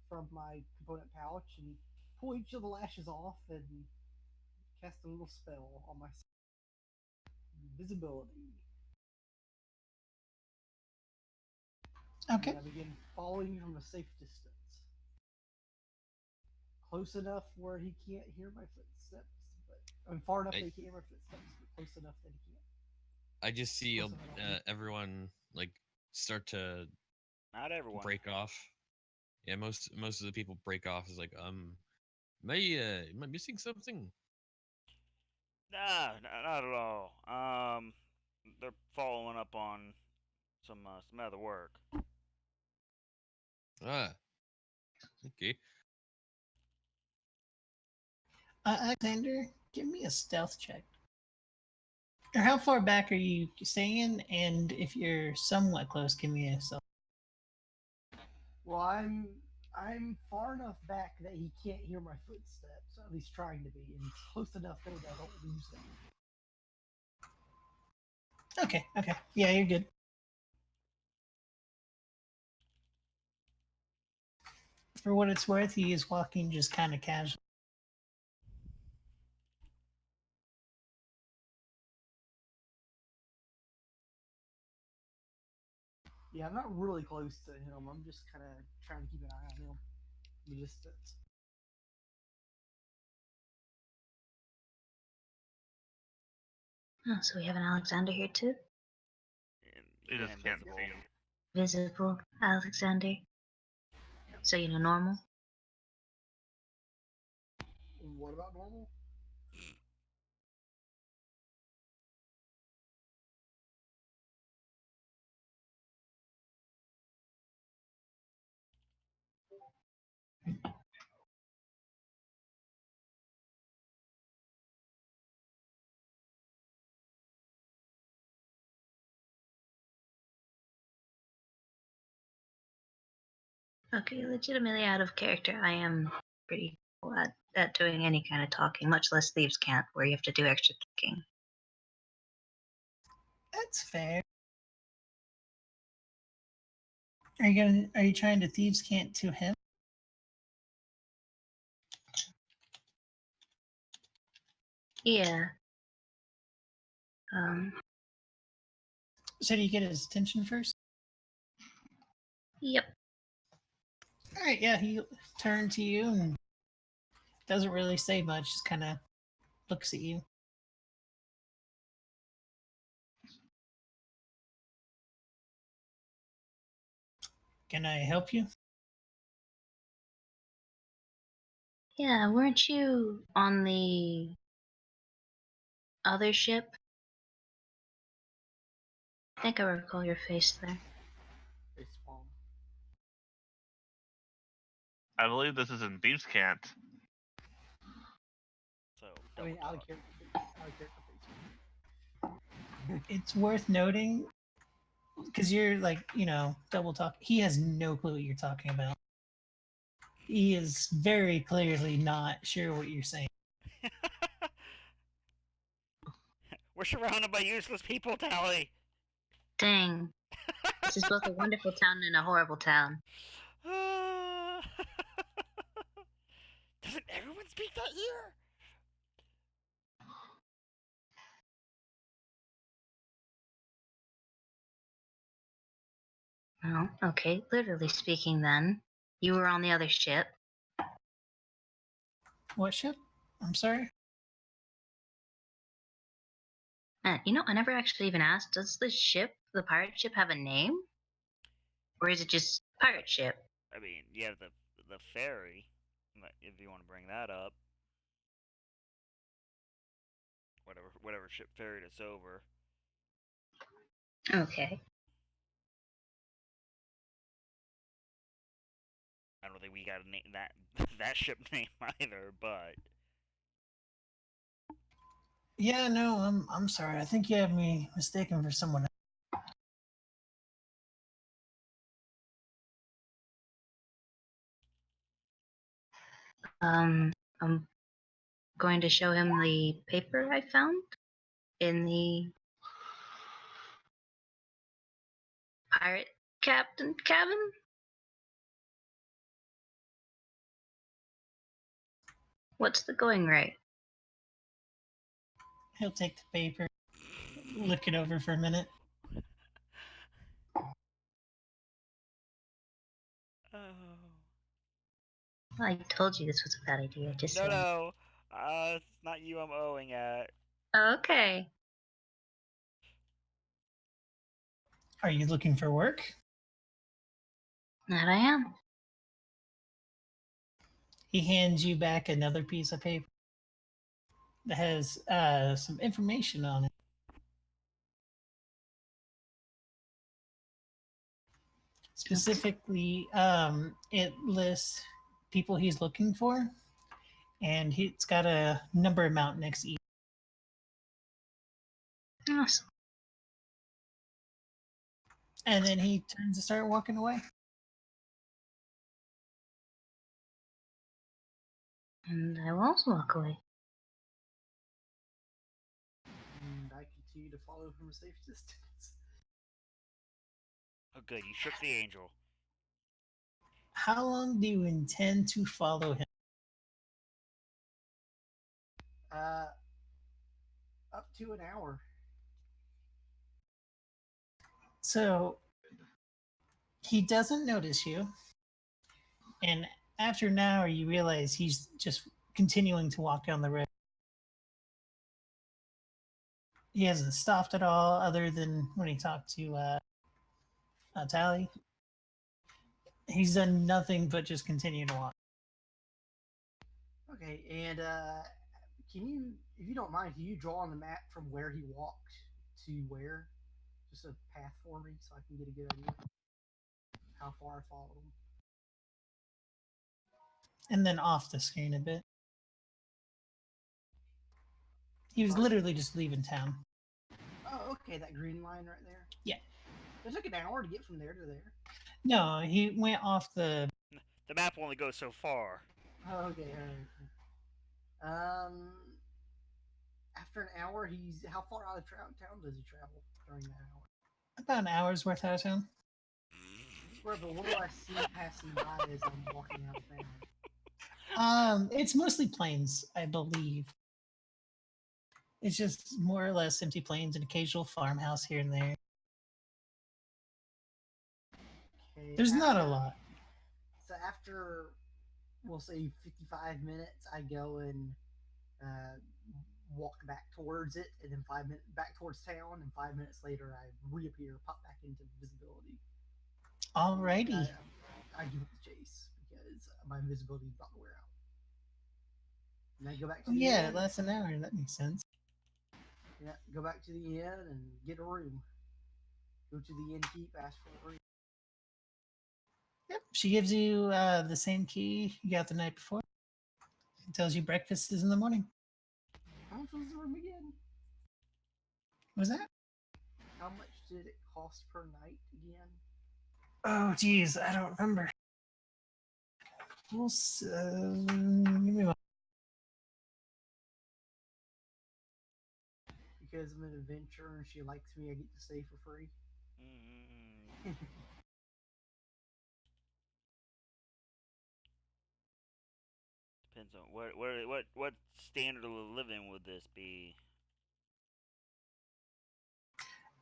from my component pouch and pull each of the lashes off and cast a little spell on myself. Visibility. Okay. And I begin following from a safe distance. Close enough where he can't hear my footsteps, but I'm far enough that he can't hear my footsteps, but close enough that he can't. I just see Close enough. everyone like start to Not everyone. break off. Yeah, most of the people break off. Is like, am I missing something? Nah, not at all. They're following up on some other work. Ah, okay. Alexander, give me a stealth check. Or how far back are you staying? And if you're somewhat close, give me a stealth. Well, I'm far enough back that he can't hear my footsteps, at least trying to be, and close enough though that I don't lose them. Okay. Yeah, you're good. For what it's worth, he is walking just kind of casually. Yeah, I'm not really close to him. I'm just kind of trying to keep an eye on him from a distance. Oh, so we have an Alexander here too? You just can't see him. Visible Alexander. So you know normal? What about normal? Okay, legitimately out of character, I am pretty cool at doing any kind of talking, much less thieves can't, where you have to do extra thinking. That's fair. Are you trying to thieves can't to him? Yeah. So do you get his attention first? Yep. All right, yeah, he turned to you and doesn't really say much, just kind of looks at you. Can I help you? Yeah, weren't you on the other ship? I think I recall your face there. Face palm. I believe this is in Thieves' Cant. So I mean, double out talk. of character face. It's worth noting because you're like, double talk. He has no clue what you're talking about. He is very clearly not sure what you're saying. We're surrounded by useless people, Tally. Dang. This is both a wonderful town and a horrible town. Doesn't everyone speak that here? Oh, okay. Literally speaking then, you were on the other ship. What ship? I'm sorry. I never actually even asked, does the pirate ship, have a name? Or is it just pirate ship? I mean, you have the ferry, if you want to bring that up. Whatever ship ferried us over. Okay. I don't don't think we got a name that ship name either. But Yeah, no, I'm sorry. I think you have me mistaken for someone else. I'm going to show him the paper I found in the pirate captain cabin. What's the going rate? He'll take the paper, look it over for a minute. oh I told you this was a bad idea. Just no, saying. no, it's not you I'm owing at. Okay. Are you looking for work? That I am. He hands you back another piece of paper that has some information on it. Specifically, it lists people he's looking for, and it's got a number amount next to each. Awesome. And then he turns to start walking away. And I will also walk away. And I continue to follow from a safe distance. Oh, good, you shook the angel. How long do you intend to follow him? Up to an hour. So he doesn't notice you, and after an hour, you realize he's just continuing to walk down the road. He hasn't stopped at all, other than when he talked to Tally. He's done nothing but just continue to walk. Okay, and can you, if you don't mind, can you draw on the map from where he walked to where? Just a path for me so I can get a good idea how far I followed him. And then off the screen a bit. He was Sorry? literally just leaving town. Oh, okay, that green line right there. Yeah. It took an hour to get from there to there. No, he went off the. The map only goes so far. Oh, okay, alright. After an hour, he's how far out of town does he travel during that hour? About an hour's worth out of town. Where the little I see passing by as I'm walking out of town. It's mostly plains, I believe. It's just more or less empty plains, an occasional farmhouse here and there. Okay, There's not a lot. So after, we'll say 55 minutes, I go and walk back towards it, and then 5 minutes back towards town, and 5 minutes later I reappear, pop back into visibility. Alrighty. I give up the chase because my invisibility is about to wear out. And I go back to the Yeah, inn. less an hour. That makes sense. Yeah, go back to the inn and get a room. Go to the innkeep, ask for a room. Yep. She gives you the same key you got the night before. It tells you breakfast is in the morning. How much was the room again? What was that? How much did it cost per night again? Oh, geez, I don't remember. We'll give me one. Because I'm an adventurer and she likes me, I get to stay for free. Depends on what standard of living would this be?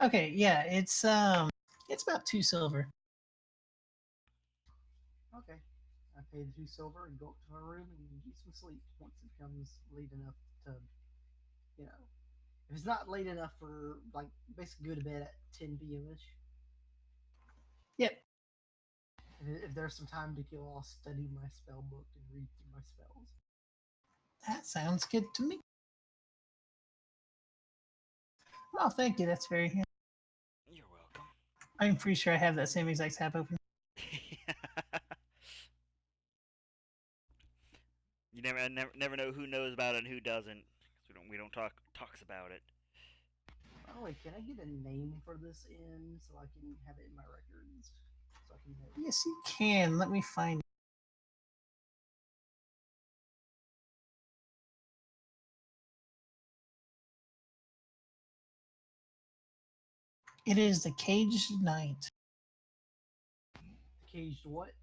Okay, yeah, it's about 2 silver. Okay. I pay the 2 silver and go up to my room and get some sleep once it becomes late enough to, you know. If it's not late enough for, like, basically go to bed at 10 p.m. ish. Yep. If there's some time to kill, I'll study my spell book and read through my spells. That sounds good to me. Oh, thank you. That's very handy. You're welcome. I'm pretty sure I have that same exact tab open. never know who knows about it and who doesn't. 'Cause we don't talks about it. Oh wait, can I get a name for this inn so I can have it in my records? So I can know. Yes, you can. Let me find. It is the Caged Knight. Caged what?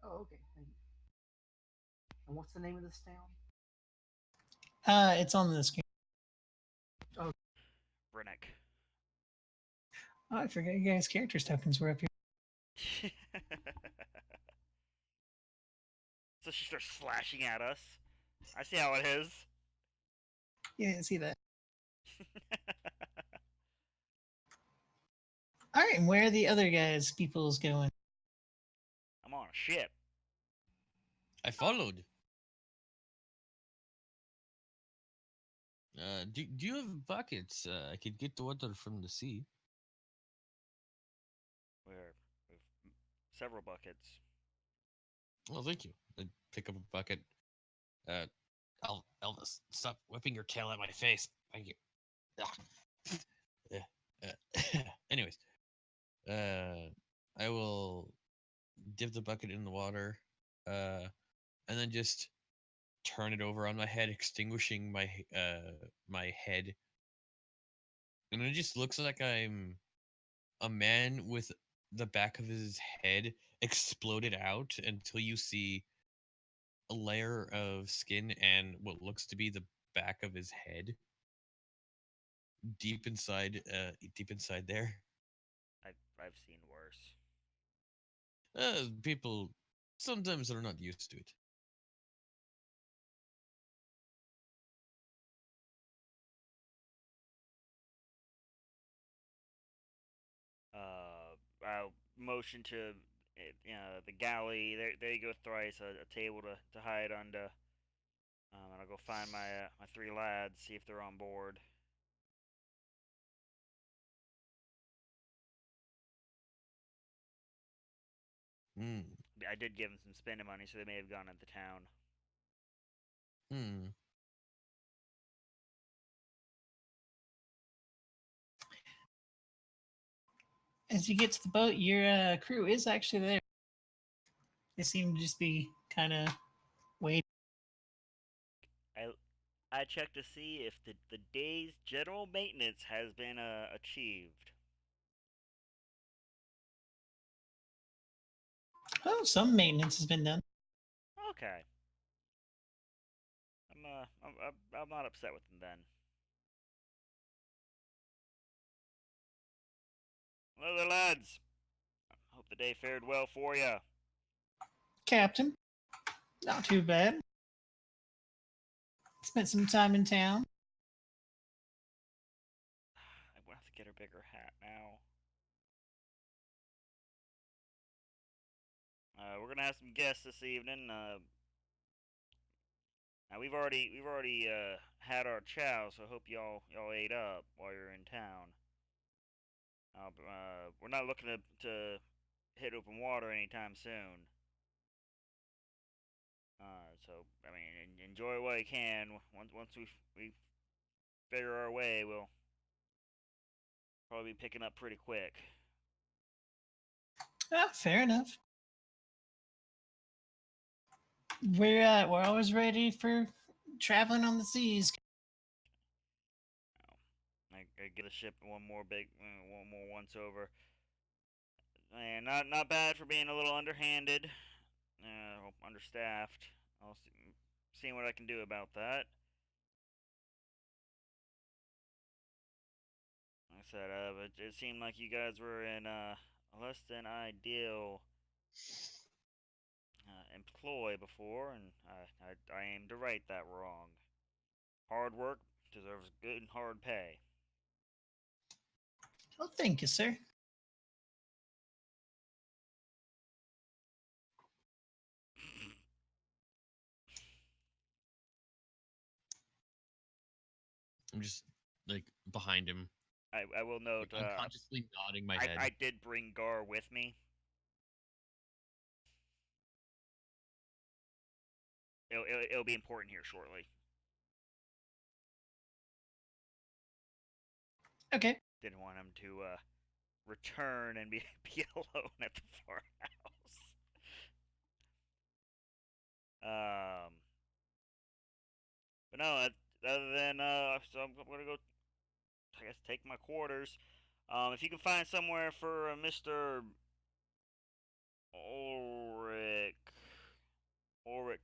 Oh, okay. Thank you. And what's the name of this town? It's on the screen. Brennick. Oh, I forgot you guys' characters tokens were up here. So she starts slashing at us. I see how it is. You didn't see that. All right, and where are the other guys? People's going. I'm on a ship. I followed. Do you have buckets? I could get the water from the sea. We've several buckets. Well, thank you. I pick up a bucket. Elvis, stop whipping your tail at my face. Thank you. Anyways, I will dip the bucket in the water, and then just turn it over on my head, extinguishing my head, and it just looks like I'm a man with the back of his head exploded out until you see a layer of skin and what looks to be the back of his head deep inside there. I've seen worse. People sometimes are not used to it. I'll motion to the galley. There you go, thrice a table to hide under. And I'll go find my three lads, see if they're on board. Hmm. I did give them some spending money, so they may have gone into town. Hmm. As you get to the boat, your crew is actually there. They seem to just be kind of waiting. I checked to see if the day's general maintenance has been achieved. Oh, some maintenance has been done. Okay. I'm not upset with them then. Well, there, lads. Hope the day fared well for you. Captain, not too bad. Spent some time in town. I'm gonna have to get her bigger hat now. We're gonna have some guests this evening. Now we've already had our chow, so I hope y'all ate up while you're in town. We're not looking to hit open water anytime soon. So I mean, enjoy what you can. Once we figure our way, we'll probably be picking up pretty quick. Ah, fair enough. We're always ready for traveling on the seas. I get a ship one more once over. And not bad for being a little underhanded, understaffed. I'll see what I can do about that. Like I said, but it seemed like you guys were in a less than ideal employ before, and I aim to right that wrong. Hard work deserves good and hard pay. Oh, thank you, sir. I'm just like behind him, I will note, like unconsciously nodding my head. I did bring Gar with me. it'll be important here shortly. Okay. Didn't want him to return and be alone at the farmhouse. But no, other than so I'm gonna go. I guess take my quarters. If you can find somewhere for Mr. Ulrich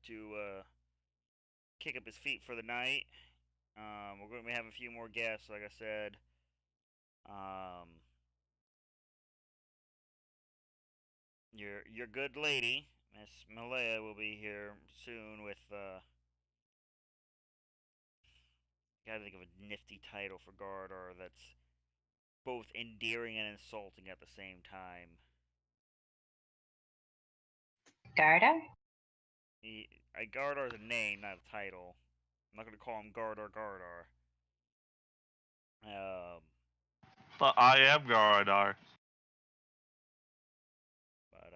to kick up his feet for the night. We're going to be having a few more guests, like I said. Your good lady, Miss Malaya, will be here soon with. Gotta think of a nifty title for Gardar that's both endearing and insulting at the same time. Garda? Gardar's a name, not a title. I'm not gonna call him Gardar. But I am Garadar. But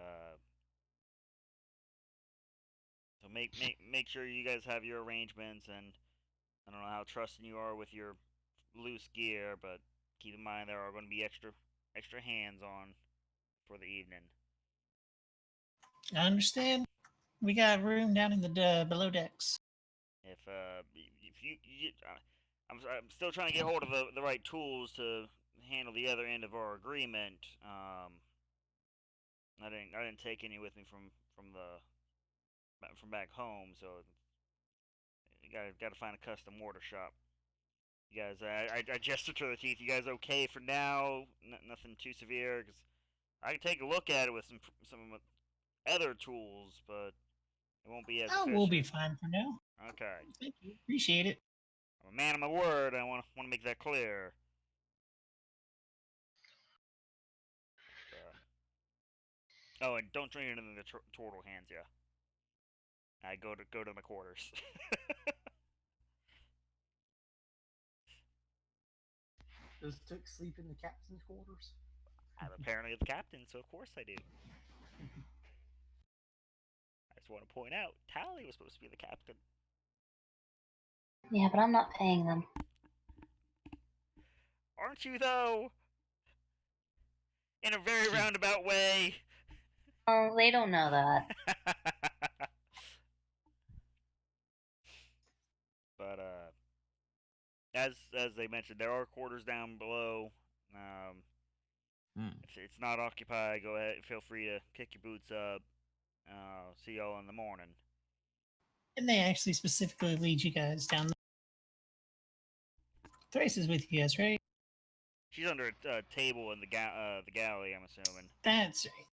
so make sure you guys have your arrangements, and I don't know how trusting you are with your loose gear, but keep in mind there are going to be extra hands on for the evening. I understand. We got room down in the below decks. If I'm still trying to get hold of the right tools to handle the other end of our agreement. I didn't take any with me from back home, so you gotta find a custom mortar shop. You guys, I gestured to the teeth. You guys okay for now? Nothing too severe, because I can take a look at it with some other tools, but it won't be as efficient. We'll be fine for now. Okay. Thank you. Appreciate it. I'm a man of my word. I want to make that clear. Oh, and don't drink it in the turtle hands, yeah. I go to my quarters. Does Took sleep in the captain's quarters? I'm apparently the captain, so of course I do. I just want to point out, Tally was supposed to be the captain. Yeah, but I'm not paying them. Aren't you, though? In a very roundabout way. Oh, they don't know that. But as they mentioned, there are quarters down below. If it's not occupied, go ahead. Feel free to kick your boots up. See y'all in the morning. And they actually specifically lead you guys down there. Thrace is with you guys, right? She's under a table in the galley, I'm assuming. That's right.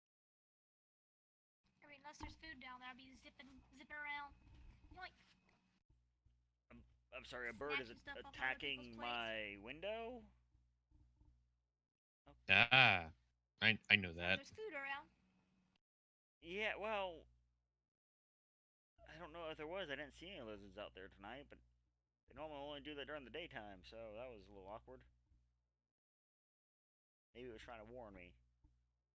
I mean, unless there's food down there, I'll be zipping around. Yoink. I'm sorry, a bird is attacking my window? Ah, I know that. There's food around. Yeah, well, I don't know if there was. I didn't see any lizards out there tonight, but they normally only do that during the daytime, so that was a little awkward. Maybe it was trying to warn me.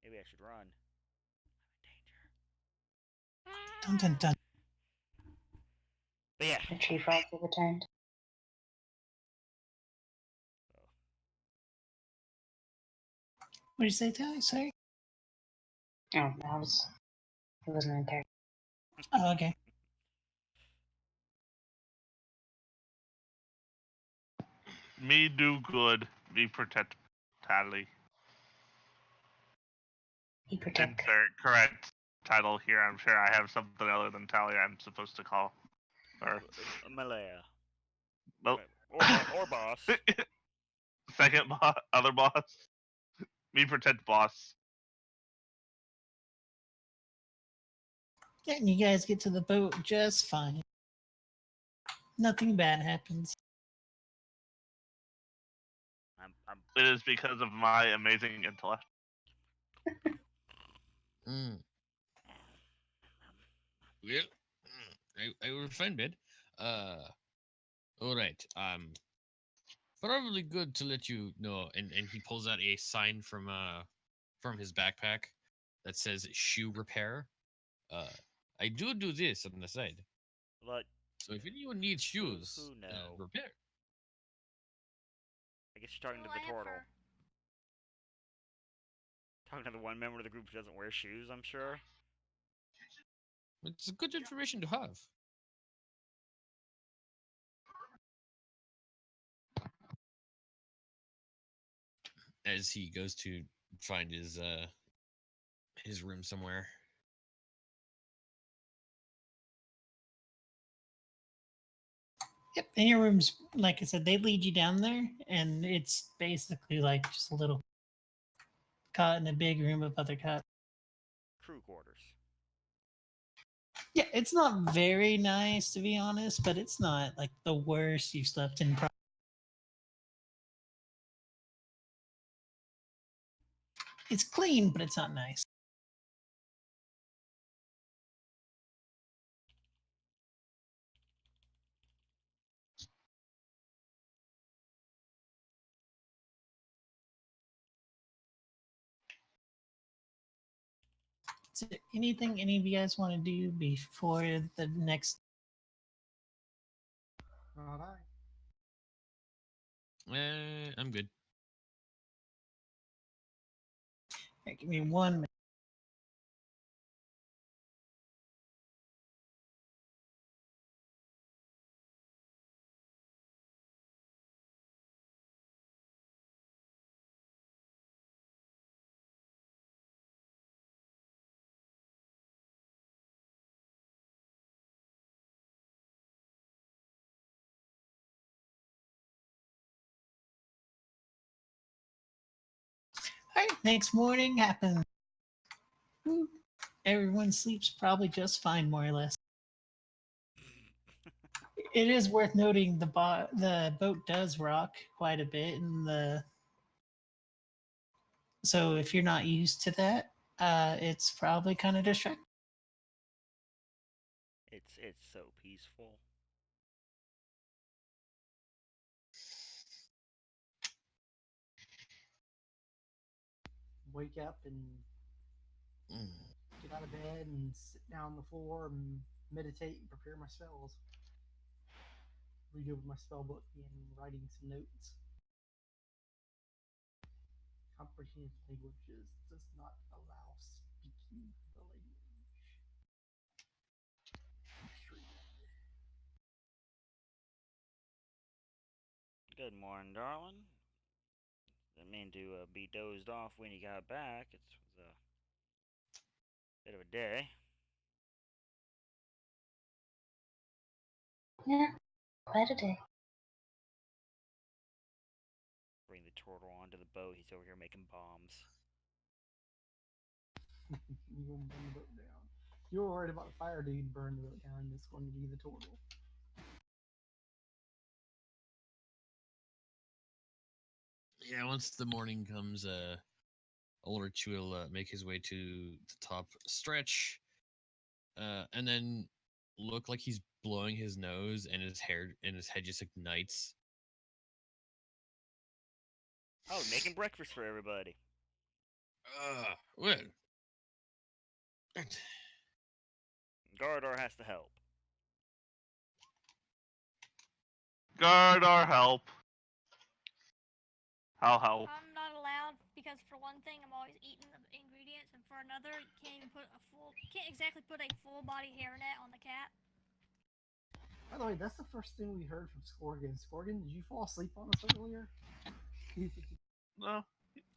Maybe I should run. I'm in danger. Dun dun dun. But yeah. The tree frogs have returned. What did you say, Tally? Sorry? Oh, it wasn't in character. Oh, okay. Me do good. Me protect Tally. He protect. Insert correct title here. I'm sure I have something other than Tally I'm supposed to call her. Malaya. Nope. Or boss. Second other boss. Me protect boss. Yeah, and you guys get to the boat just fine. Nothing bad happens. It is because of my amazing intellect. Well, I will find bed. All right. Probably good to let you know. And he pulls out a sign from his backpack that says shoe repair. I do this on the side. But So if anyone needs shoes, who know? repair. I guess you're talking to Well, the I have turtle. fur. Talking to the one member of the group who doesn't wear shoes, I'm sure. It's good information to have. As he goes to find his room somewhere. Yep, and your room's, like I said, they lead you down there, and it's basically like just a little cot in a big room of other cots. Crew quarters. Yeah, it's not very nice to be honest, but it's not like the worst you've slept in. It's clean, but it's not nice. Is there anything any of you guys want to do before the next? Not I. I'm good. Right, give me 1 minute. All right, next morning happens. Everyone sleeps probably just fine, more or less. It is worth noting the boat does rock quite a bit, and so if you're not used to that, it's probably kind of distracting. It's so peaceful. Wake up and Mm. get out of bed and sit down on the floor and meditate and prepare my spells. Read over my spell book and writing some notes. Comprehend languages does not allow speaking the language. Good morning, darling. Didn't mean to be dozed off when you got back. It was a bit of a day. Yeah, quite a day. Bring the turtle onto the boat. He's over here making bombs. You gonna burn the boat down. You were worried about the fire dude burn the boat down. It's going to be the turtle. Yeah, once the morning comes, Ulrich will make his way to the top stretch, and then look like he's blowing his nose, and his head just ignites. Oh, making breakfast for everybody. Well, Gardar has to help. Guard our help. I'll help. I'm not allowed because for one thing, I'm always eating the ingredients, and for another, you can't exactly put a full body hairnet on the cat. By the way, that's the first thing we heard from Scorgan. Scorgan, did you fall asleep on us earlier? No,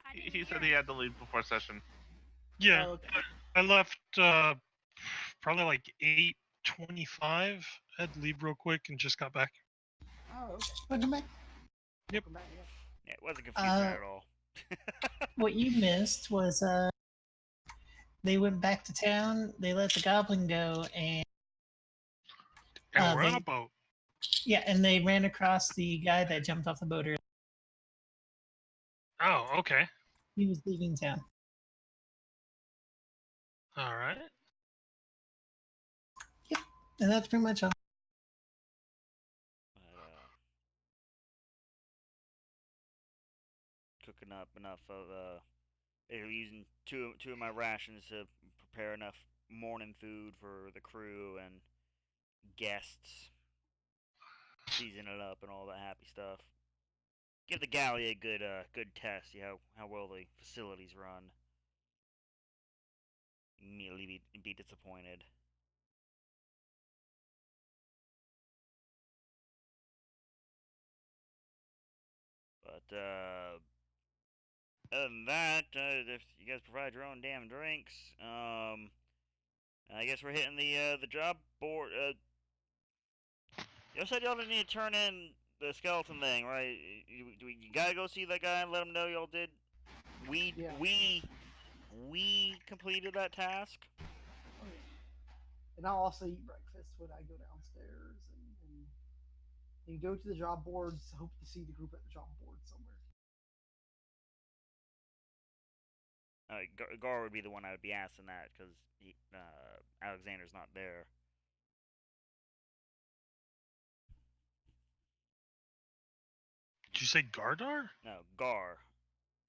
I didn't he hear said it. he had to leave before session. Yeah, Oh, okay. I left probably like 8:25. Had to leave real quick and just got back. Oh, okay. Welcome back. Yep. Welcome back, yeah. Yeah, it wasn't confusing at all. What you missed was they went back to town. They let the goblin go, and And we're on they a boat. yeah, and they ran across the guy that jumped off the boat earlier. Oh, okay. He was leaving town. All right. And that's pretty much all. But, cooking up enough of using two of my rations to prepare enough morning food for the crew, and guests, season it up, and all that happy stuff. Give the galley a good test. See how well the facilities run. Immediately be disappointed. But other than that, if you guys provide your own damn drinks, I guess we're hitting the job board. You said y'all didn't need to turn in the skeleton thing, right? You gotta go see that guy and let him know y'all did. Yeah. We completed that task. Oh, yeah. And I'll also eat breakfast when I go downstairs and go to the job boards. Hope to see the group at the job board somewhere. Gar would be the one I would be asking that because Alexander's not there. Did you say Gardar? No, Gar.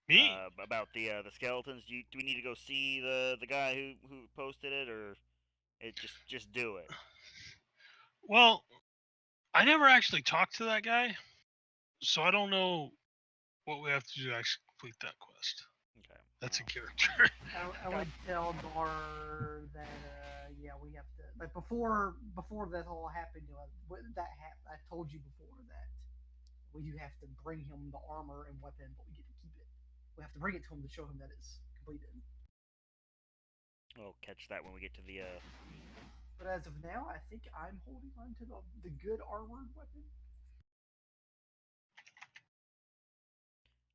Me? About the skeletons. Do we need to go see the guy who posted it, or it just do it? Well, I never actually talked to that guy, so I don't know what we have to do to actually complete that quest. Okay. That's a character. I would tell Gar that yeah, we have to, like, before that all happened. I told you before that we do have to bring him the armor and weapon, but we get to keep it. We have to bring it to him to show him that it's completed. We'll catch that when we get to the. But as of now, I think I'm holding on to the good armored weapon.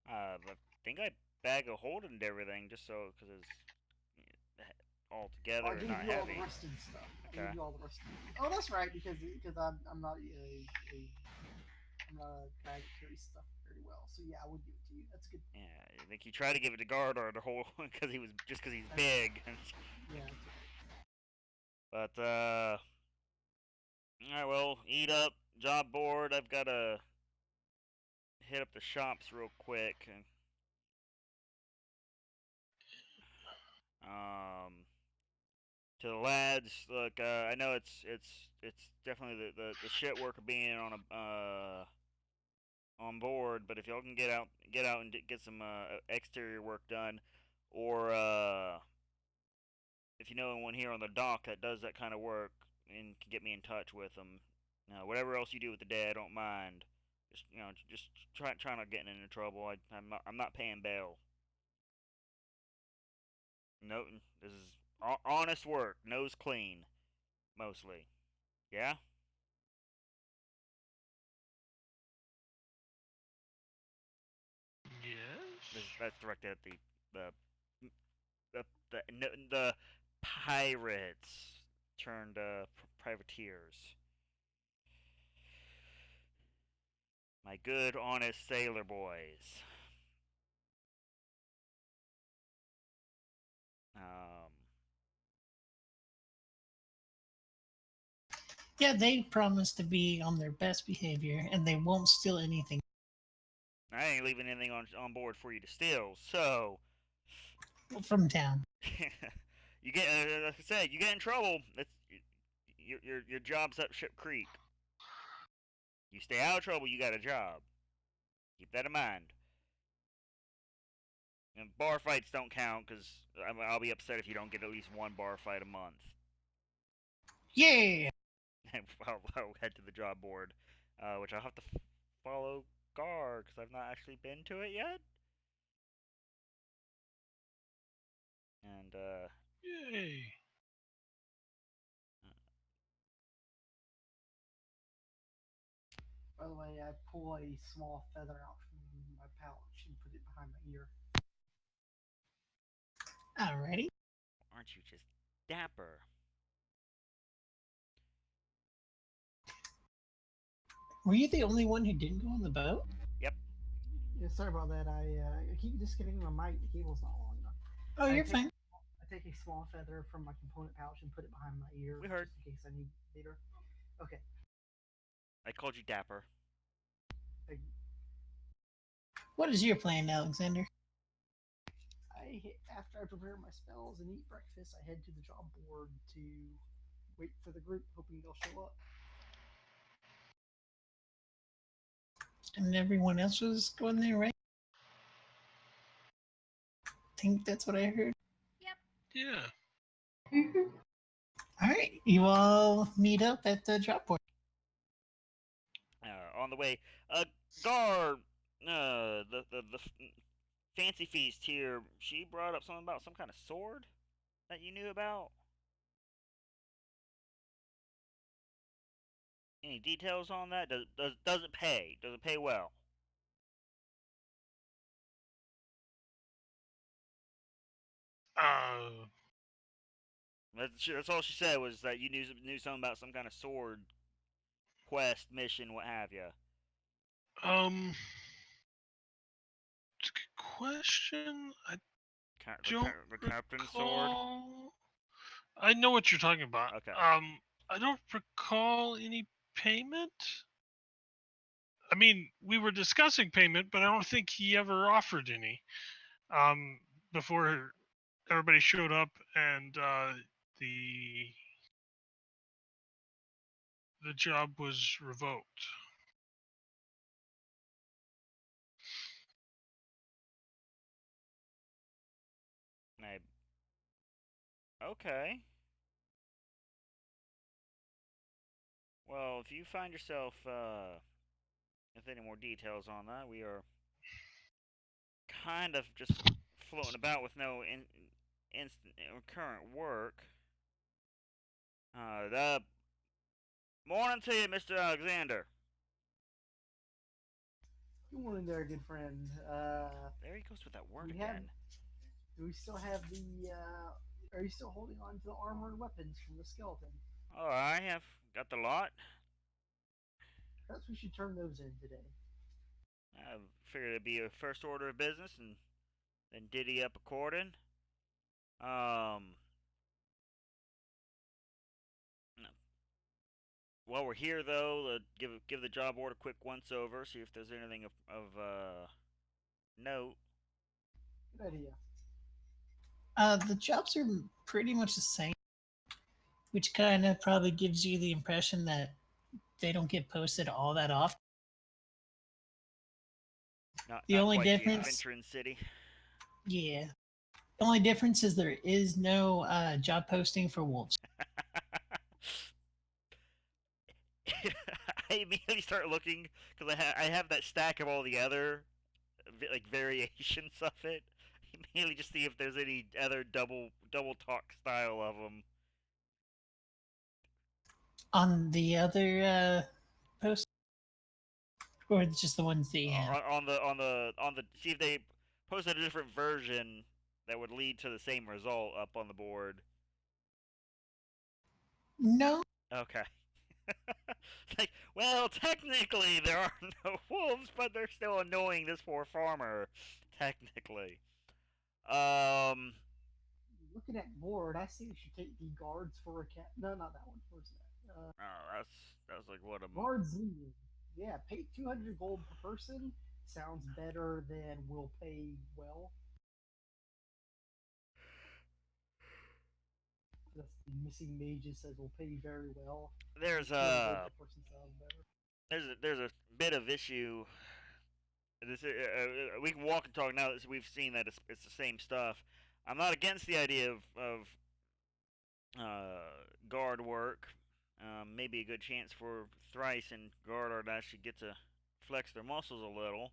I think I bag a hold into everything just so because it's all together I'll and give not you all heavy. the rusted stuff. Okay. I'll give you all the rusted. Oh, that's right, because I'm not a guy that carries stuff very well. So yeah, I would give it to you. That's good. Yeah, I think you try to give it to Gardar the whole because he's big. Yeah. But all right, well, eat up, job board. I've got to hit up the shops real quick. To the lads, look, I know it's definitely the shit worker being on board, but if y'all can get out and get some exterior work done, or if you know anyone here on the dock that does that kind of work and can get me in touch with them, whatever else you do with the day, I don't mind. Just try not getting into trouble. I'm not paying bail. No, this is honest work, nose clean, mostly. Yeah. Yes. That's directed at the pirates turned privateers. My good, honest sailor boys. Yeah, they promise to be on their best behavior and they won't steal anything. I ain't leaving anything on board for you to steal, so. From town. You get, like I said, you get in trouble. That's your job's up Ship Creek. You stay out of trouble, you got a job. Keep that in mind. And bar fights don't count because I'll be upset if you don't get at least one bar fight a month. Yeah. I'll head to the job board, which I'll have to follow Gar because I've not actually been to it yet. And Yay. By the way, I pull a small feather out from my pouch and put it behind my ear. Alrighty. Aren't you just dapper? Were you the only one who didn't go on the boat? Yep. Yeah, sorry about that. I keep disconnecting my mic. The cable's not long enough. Oh, you're fine. I take a small feather from my component pouch and put it behind my ear. We heard. Just in case I need later. Okay. I called you dapper. What is your plan, Alexander? After I prepare my spells and eat breakfast, I head to the job board to wait for the group, hoping they'll show up. And everyone else was going there, right? I think that's what I heard. Yep. Yeah. Mhm. All right, you all meet up at the drop point. On the way, guard, the fancy feast here. She brought up something about some kind of sword that you knew about. Any details on that? Does it pay? Does it pay well? Uh, That's all she said was that you knew something about some kind of sword quest mission, what have you. um, it's a good question. I don't The captain's sword. recall. I know what you're talking about. Okay. I don't recall any payment. I mean, we were discussing payment, but I don't think he ever offered any. Um, before everybody showed up and the the job was revoked. Okay. Well, if you find yourself with any more details on that, we are kind of just floating about with no instant current work. The morning to you, Mr. Alexander. Good morning there, good friend. There he goes with that word we again. have. Do we still have the? Are you still holding on to the armored weapons from the skeleton? Oh, I have got the lot. Perhaps we should turn those in today. I figured it'd be a first order of business and then diddy up according. Um, While we're here though, give the job board a quick once over, see if there's anything of note. Good idea. The jobs are pretty much the same, which kind of probably gives you the impression that they don't get posted all that often. The Not only quite difference, the adventuring city. yeah, the only difference is there is no job posting for wolves. I immediately start looking because I have that stack of all the other like variations of it. Immediately just see if there's any other double talk style of them. On the other post, or just the ones that you have. On the see if they posted a different version that would lead to the same result up on the board. No. Okay. Like, well, technically there are no wolves, but they're still annoying this poor farmer. Technically. Um. Looking at board, I see we should take the guards for a cat. No, not that one. Where's that? Oh, that's like what a Guards leading. Yeah, pay 200 gold per person. Sounds better than will pay well. That's the missing mages says will pay very well. there's 200 gold a per person sounds better. there's a bit of issue. We can walk and talk now that we've seen that it's the same stuff. I'm not against the idea of guard work. Maybe a good chance for Thrice and Guard to actually get to flex their muscles a little.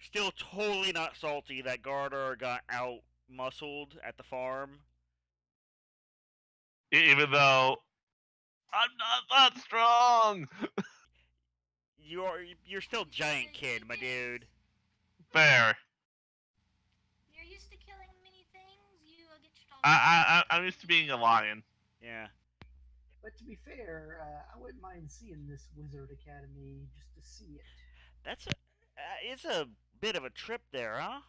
Still totally not salty that Gardar got out muscled at the farm. Even though I'm not that strong. You're still giant kid, my dude. Fair. You're used to killing many things. You get your I'm used to being a lion. Yeah. But to be fair, I wouldn't mind seeing this Wizard Academy just to see it. That's it's a bit of a trip there, huh?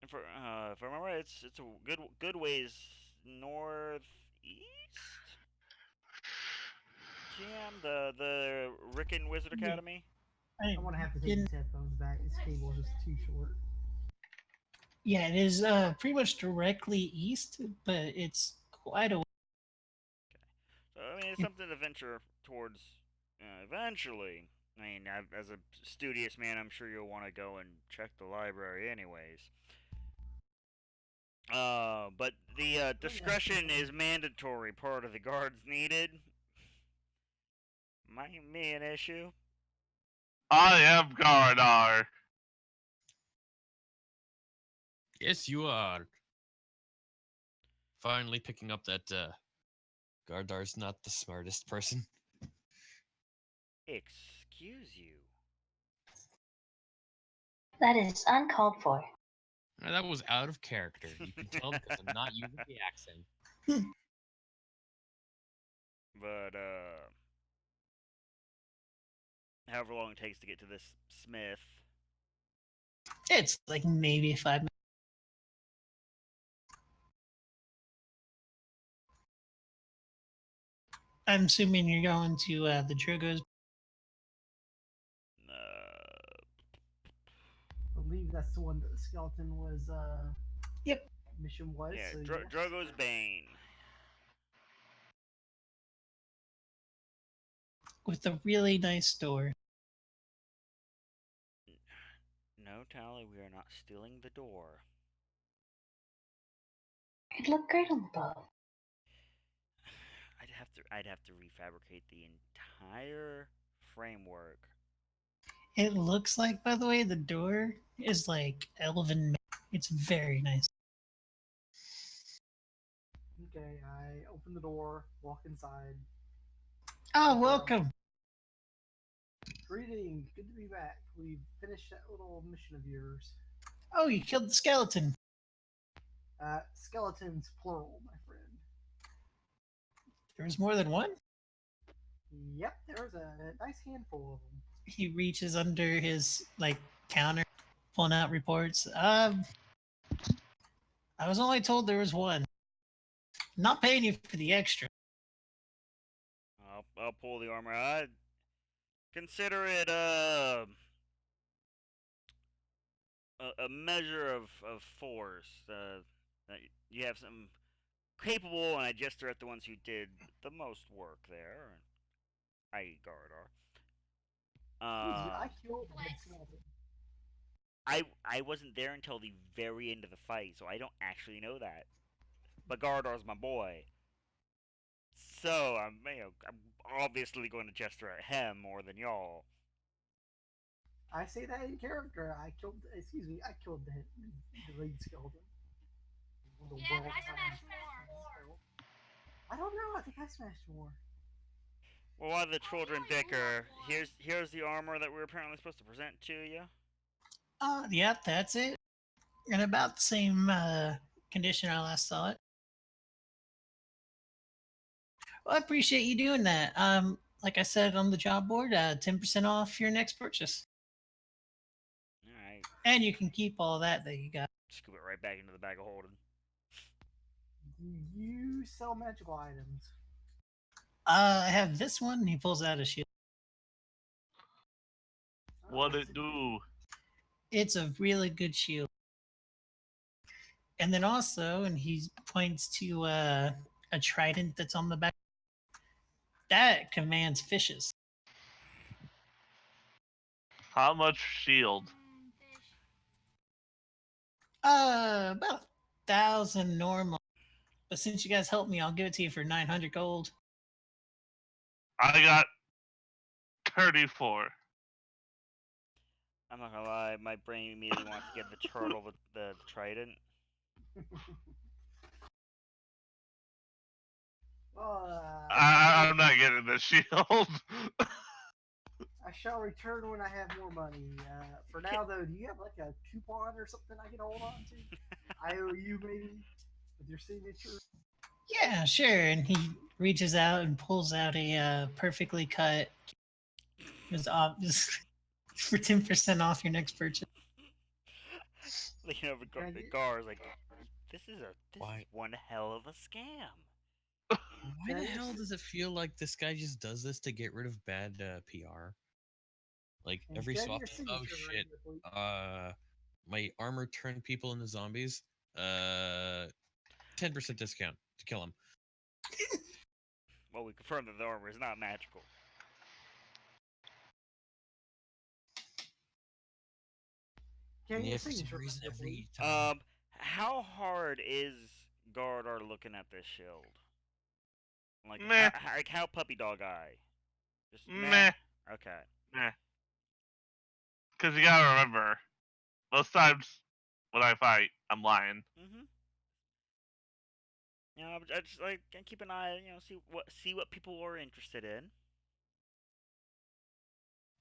If I remember, it's a good ways northeast. GM, the Rickon Wizard Yeah. Academy. I'm gonna have to take these headphones back. This cable is just too short. Yeah, it is pretty much directly east, but it's quite a way. So I mean, it's something to venture towards Eventually. I mean, as a studious man, I'm sure you'll want to go and check the library anyways. But the discretion is mandatory part of the guards needed. Might be an issue. I am Gardar. Yes, you are. Finally picking up that Gardar's not the smartest person. Excuse you. That is uncalled for. That was out of character. You can tell because I'm not using the accent. But however long it takes to get to this smith. It's like maybe 5 minutes. I'm assuming you're going to the Drogo's. I believe that's the one that the skeleton was. Yep. Mission was. Yeah, So yes. Drogo's Bane. With a really nice door. No, Tally, we are not stealing the door. It looked great on the boat. I'd have to refabricate the entire framework. It looks like, by the way, the door is like elven. It's very nice. Okay, I open the door, walk inside. Oh, welcome. Greetings, good to be back. We finished that little mission of yours. Oh, you killed the skeleton. Skeletons plural, my friend. There was more than one? Yep, there was a nice handful of them. He reaches under his like counter, pulling out reports. I was only told there was one. Not paying you for the extra. I'll pull the armor. I consider it a measure of force. You have some capable, and I just direct the ones who did the most work there, i.e. Gardar. I killed the Flex. skeleton. I wasn't there until the very end of the fight, so I don't actually know that. But Gardar's my boy, so I'm obviously going to gesture at him more than y'all. I say that in character. I killed the lead skeleton. Yeah, but I smashed more. I don't know. I think I smashed more. Well, while the children yeah, you bicker, were one. here's the armor that we were apparently supposed to present to you. Yep, that's it. In about the same condition I last saw it. Well, I appreciate you doing that. Like I said on the job board, 10% off your next purchase. All right, And you can keep all that you got. scoop it right back into the bag of holding. Do you sell magical items? I have this one. He pulls out a shield. What it do? It's a really good shield. And then also, and he points to a trident that's on the back. That commands fishes. How much shield? Fish. About 1,000 normal. But since you guys helped me, I'll give it to you for 900 gold. I got 34. I'm not gonna lie, my brain immediately wants to get the turtle with the trident. I'm not getting the shield. I shall return when I have more money. For now, though, do you have like a coupon or something I can hold on to? I owe you maybe with your signature. Yeah, sure. And he reaches out and pulls out a perfectly cut. It's obvious for 10% off your next purchase. Looking over Can I get- Gar's like, this is Why? one hell of a scam. Why the hell does it feel like this guy just does this to get rid of bad PR? Like And every can I swap. get your Oh signature right shit! here, please? My armor turned people into zombies. 10% discount to kill him. Well, we confirmed that the armor is not magical. Can I get Yeah, a for some signature reason right there, every please? time. How hard is Gardar looking at this shield? Like Meh. how puppy dog eye? Just Meh. Okay. Meh. Because you gotta remember, most times when I fight, I'm lying. Mhm. You know, I just like keep an eye. You know, see what people are interested in.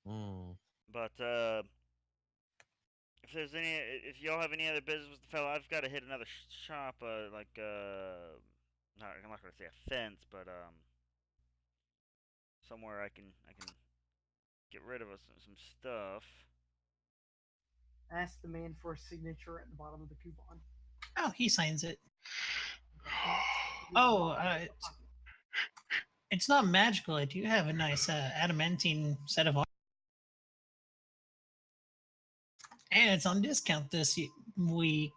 Mm. But if y'all have any other business with the fellow, I've got to hit another shop. I'm not gonna say a fence, but somewhere I can get rid of some stuff. Ask the man for a signature at the bottom of the coupon. Oh, he signs it. Oh, it's not magical. I do have a nice adamantine set of armor. And it's on discount this week.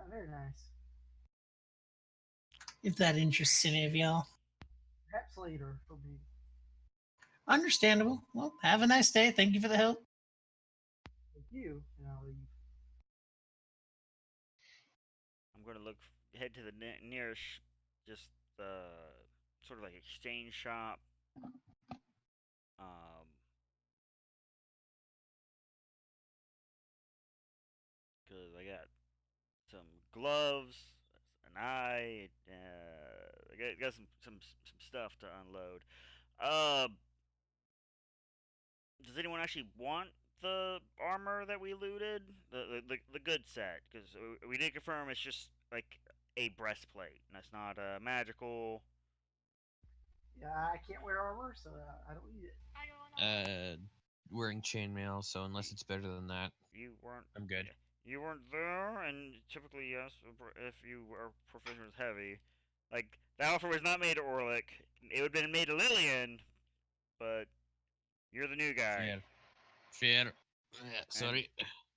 Very nice. If that interests any of y'all. Perhaps later for me. Understandable. Well, have a nice day. Thank you for the help. Thank you. And I'll leave. I'm gonna head to the nearest, just sort of like exchange shop. Cause I got some gloves, an eye, I got some stuff to unload. Uh, does anyone actually want the armor that we looted? The good set? Because we did confirm it's just like a breastplate. And that's not magical. Yeah, I can't wear armor, so I don't need it. I don't know. Wearing chainmail, so unless it's better than that, You weren't. I'm good. You weren't there, and typically, yes, if you are proficient with heavy. Like, the offer was not made to Orlick. It would have been made to Lillian, but you're the new guy. Fair. Yeah, sorry.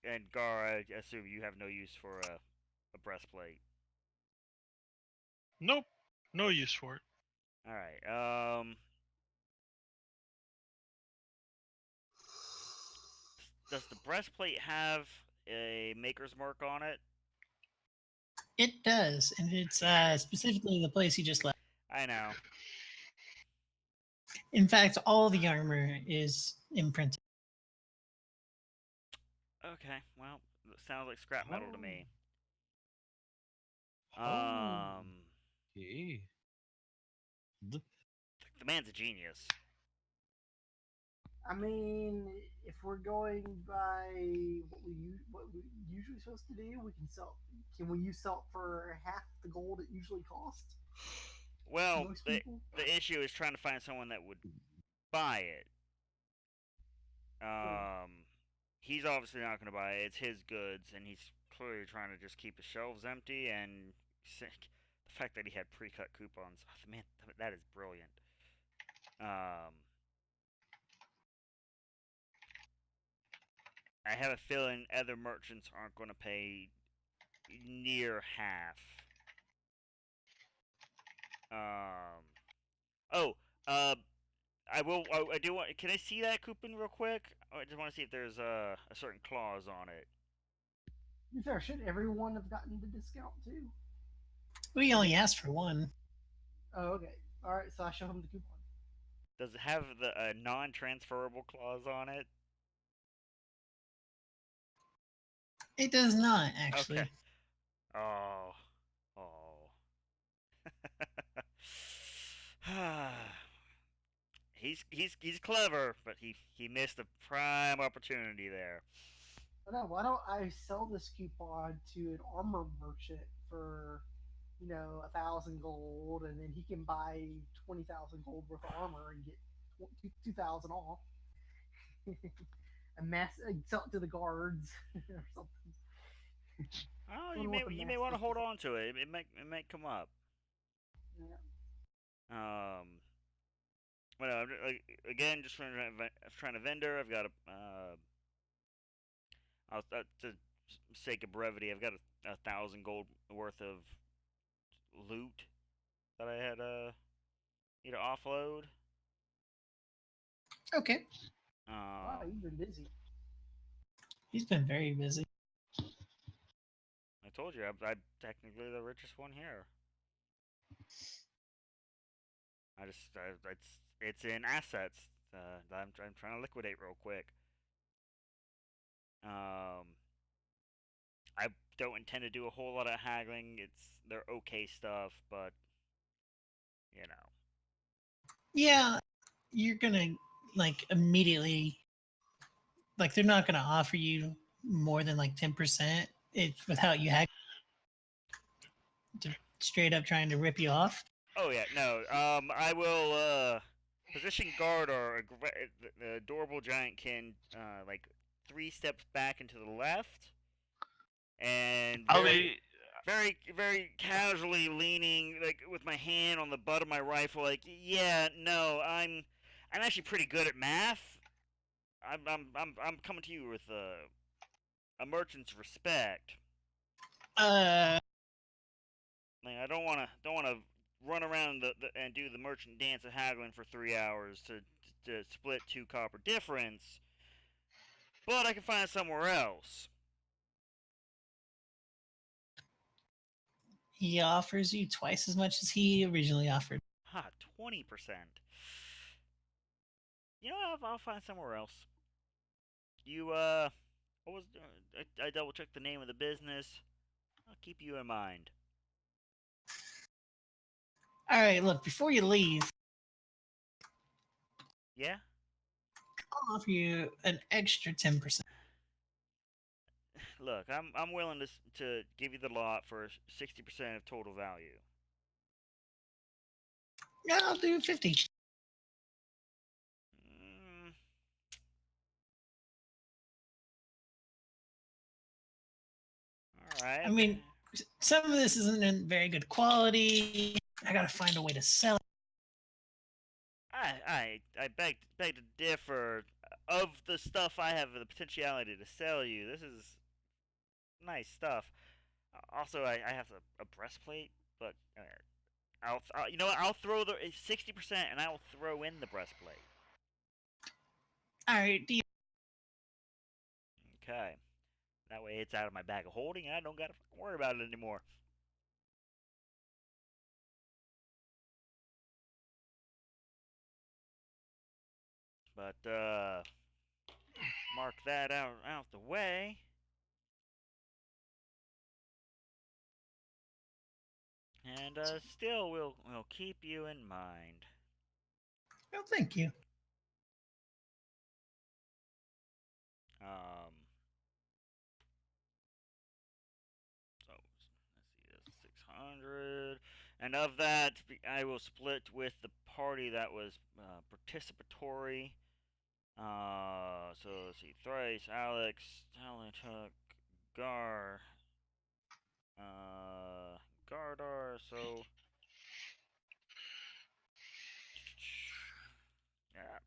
And Gar, I assume you have no use for a breastplate. Nope. No use for it. Alright, does the breastplate have a maker's mark on it? It does, and it's specifically the place you just left. I know. In fact, all the armor is imprinted. Okay, well, sounds like scrap metal to me. Okay. The man's a genius. I mean, if we're going by what we usually supposed to do, we can sell. Can we sell it for half the gold it usually costs? Well, Most people. the issue is trying to find someone that would buy it. He's obviously not going to buy it. It's his goods, and he's clearly trying to just keep his shelves empty. And the fact that he had pre-cut coupons, oh, man, that is brilliant. I have a feeling other merchants aren't going to pay near half. Oh, I will. I do want. Can I see that coupon real quick? I just want to see if there's a certain clause on it. To be fair, should everyone have gotten the discount too? We only asked for one. Oh, okay. All right. So I show him the coupon. Does it have the non-transferable clause on it? It does not, actually. Okay. Oh. he's clever, but he missed a prime opportunity there. No, why don't I sell this coupon to an armor merchant for 1,000 gold, and then he can buy 20,000 gold worth of armor and get 2,000 off. Sell it to the guards or something. Oh, you may want to hold on to it. It might come up. Yeah. Well, again, just trying to vendor. I've got to sake of brevity, I've got 1,000 gold worth of loot that I had need to offload. Okay. Wow, you've been busy. He's been very busy. I told you, I'm technically the richest one here. It's in assets. I'm trying to liquidate real quick. I don't intend to do a whole lot of haggling. They're okay stuff, but you know. Yeah, you're gonna like immediately like they're not gonna offer you more than like 10% without you straight up trying to rip you off. Oh yeah, no. I will position guard or the adorable giant can like 3 steps back and to the left, and very casually leaning like with my hand on the butt of my rifle, like yeah, no, I'm actually pretty good at math. I'm coming to you with a merchant's respect. Like, I don't wanna run around and do the merchant dance of haggling for 3 hours to split 2 copper difference, but I can find somewhere else. He offers you twice as much as he originally offered. Ha, 20%. You know, I'll find somewhere else. You what was I double checked the name of the business. I'll keep you in mind. All right, look, before you leave, Yeah. I'll offer you an extra 10%. Look, I'm willing to give you the lot for 60% of total value. Yeah, I'll do 50. Mm. All right. I mean, some of this isn't in very good quality. I gotta find a way to sell it. I beg to differ. Of the stuff I have the potentiality to sell you, this is nice stuff. Also, I have a breastplate, but you know what? I'll throw the 60%, and I will throw in the breastplate. All right, deal. Okay, that way it's out of my bag of holding, and I don't gotta worry about it anymore. But mark that out the way. And still, we'll keep you in mind. Well, thank you. So let's see, this 600, and of that, I will split with the party that was participatory. So let's see, Thrice, Alex, Talentuck, Gar, Gardar. So yeah.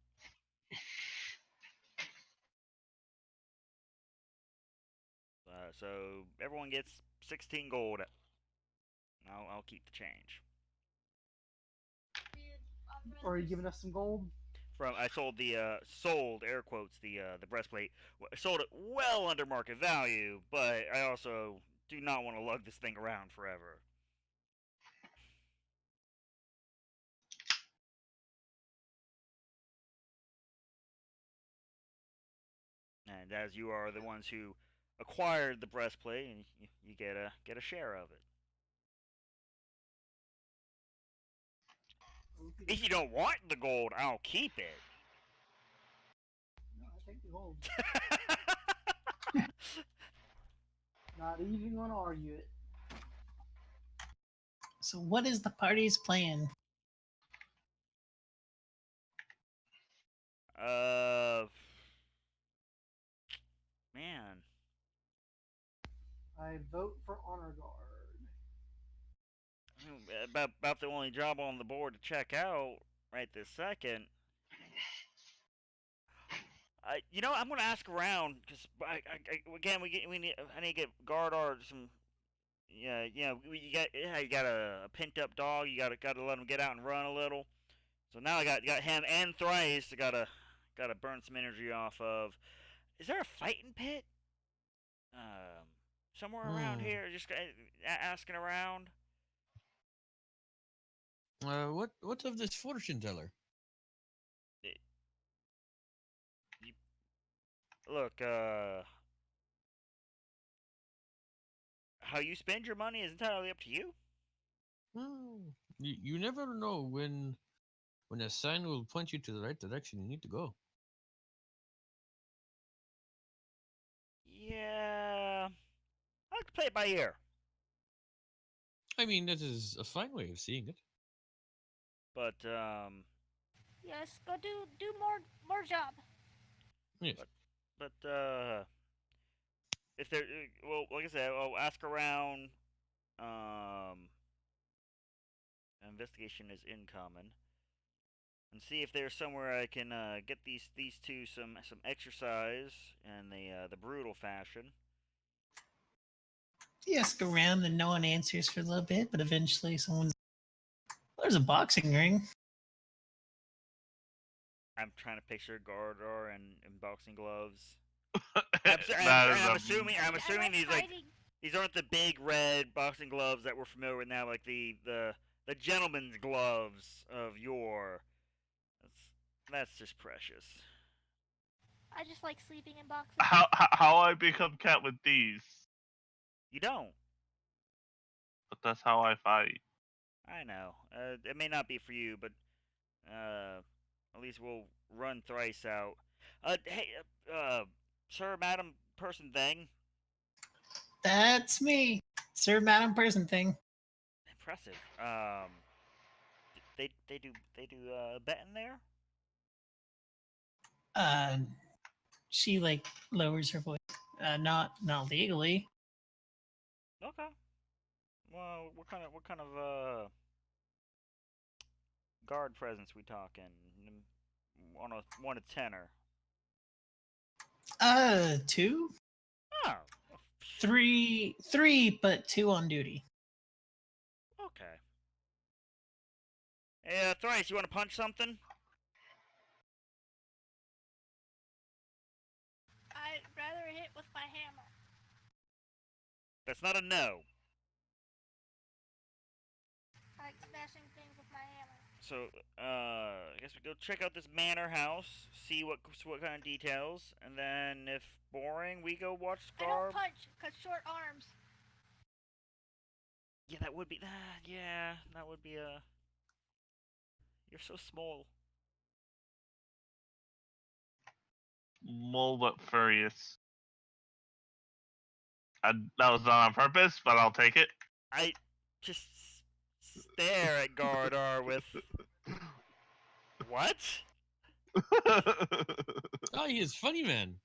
So everyone gets 16 gold. I'll keep the change. Or are you giving us some gold? I sold sold air quotes the breastplate. I sold it well under market value, but I also do not want to lug this thing around forever. And as you are the ones who acquired the breastplate, and you get a share of it. If you don't want the gold, I'll keep it. No, I take the gold. Not even gonna argue it. So, what is the party's plan? Man. I vote for honor guard. About the only job on the board to check out right this second. I'm gonna ask around because again we need I need to get Gardar some. Yeah, you got a pent up dog. You gotta let him get out and run a little. So now I got him and Thrice. I gotta burn some energy off of. Is there a fighting pit? Somewhere around here. Just asking around. What of this fortune teller? Look, how you spend your money is entirely up to you. You never know when a sign will point you to the right direction you need to go. Yeah, I like to play it by ear. I mean, that is a fine way of seeing it. But Yes, go do more job. Yes. But if there, well, like I said, I'll ask around. Investigation is incoming, and see if there's somewhere I can get these two some exercise in the brutal fashion. You ask around and no one answers for a little bit, but eventually someone's. There's a boxing ring. I'm trying to picture Gardar and boxing gloves. I'm assuming these aren't the big red boxing gloves that we're familiar with now, like the gentleman's gloves of yore. That's just precious. I just like sleeping in boxes. How I become cat with these? You don't. But that's how I fight. I know. It may not be for you, but at least we'll run thrice out. Hey, sir, madam, person, thing. That's me, sir, madam, person, thing. Impressive. They do betting there. She like lowers her voice. Not legally. Okay. Well, what kind of guard presence we talking? On a 1 to 10er. 2. Oh. 3, but 2 on duty. Okay. Hey, Thrice, you want to punch something? I'd rather hit with my hammer. That's not a no. I like smashing things with my hammer. So, I guess we go check out this manor house, see what kind of details, and then if boring, we go watch Scar. I don't punch, cause short arms. Yeah, that would be. Yeah, that would be a. You're so small. Small but furious. That was not on purpose, but I'll take it. I just stare at Gardar with. What? Oh, he is funny, man.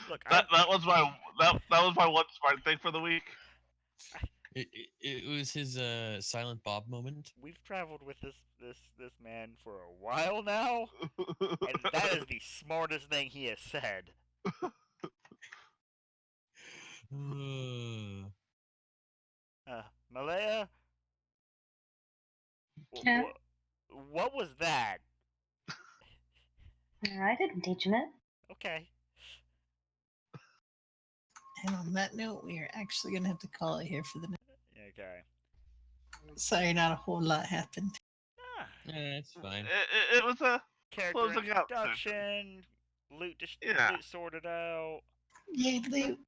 Look, that was my one smart thing for the week. It was his silent Bob moment. We've traveled with this man for a while now, and that is the smartest thing he has said. Malaya? Yeah. What was that? I didn't teach him it. Okay. And on that note, we are actually going to have to call it here for the night. Okay. Sorry, not a whole lot happened. Yeah, it's fine. It was a character closing out introduction, loot sorted out. Yay, loot.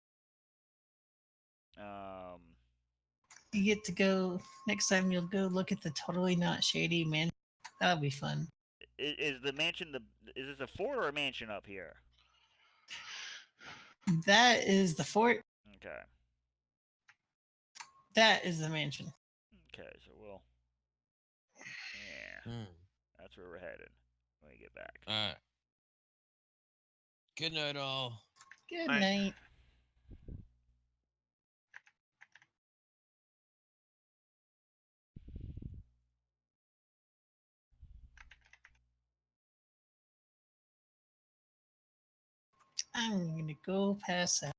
You get to go next time. You'll go look at the totally not shady mansion. That'll be fun. Is the mansion is this a fort or a mansion up here? That is the fort. Okay. That is the mansion. Okay, so we'll. Yeah. That's where we're headed when we get back. Alright. Good night, all. Good night. I'm gonna go pass out.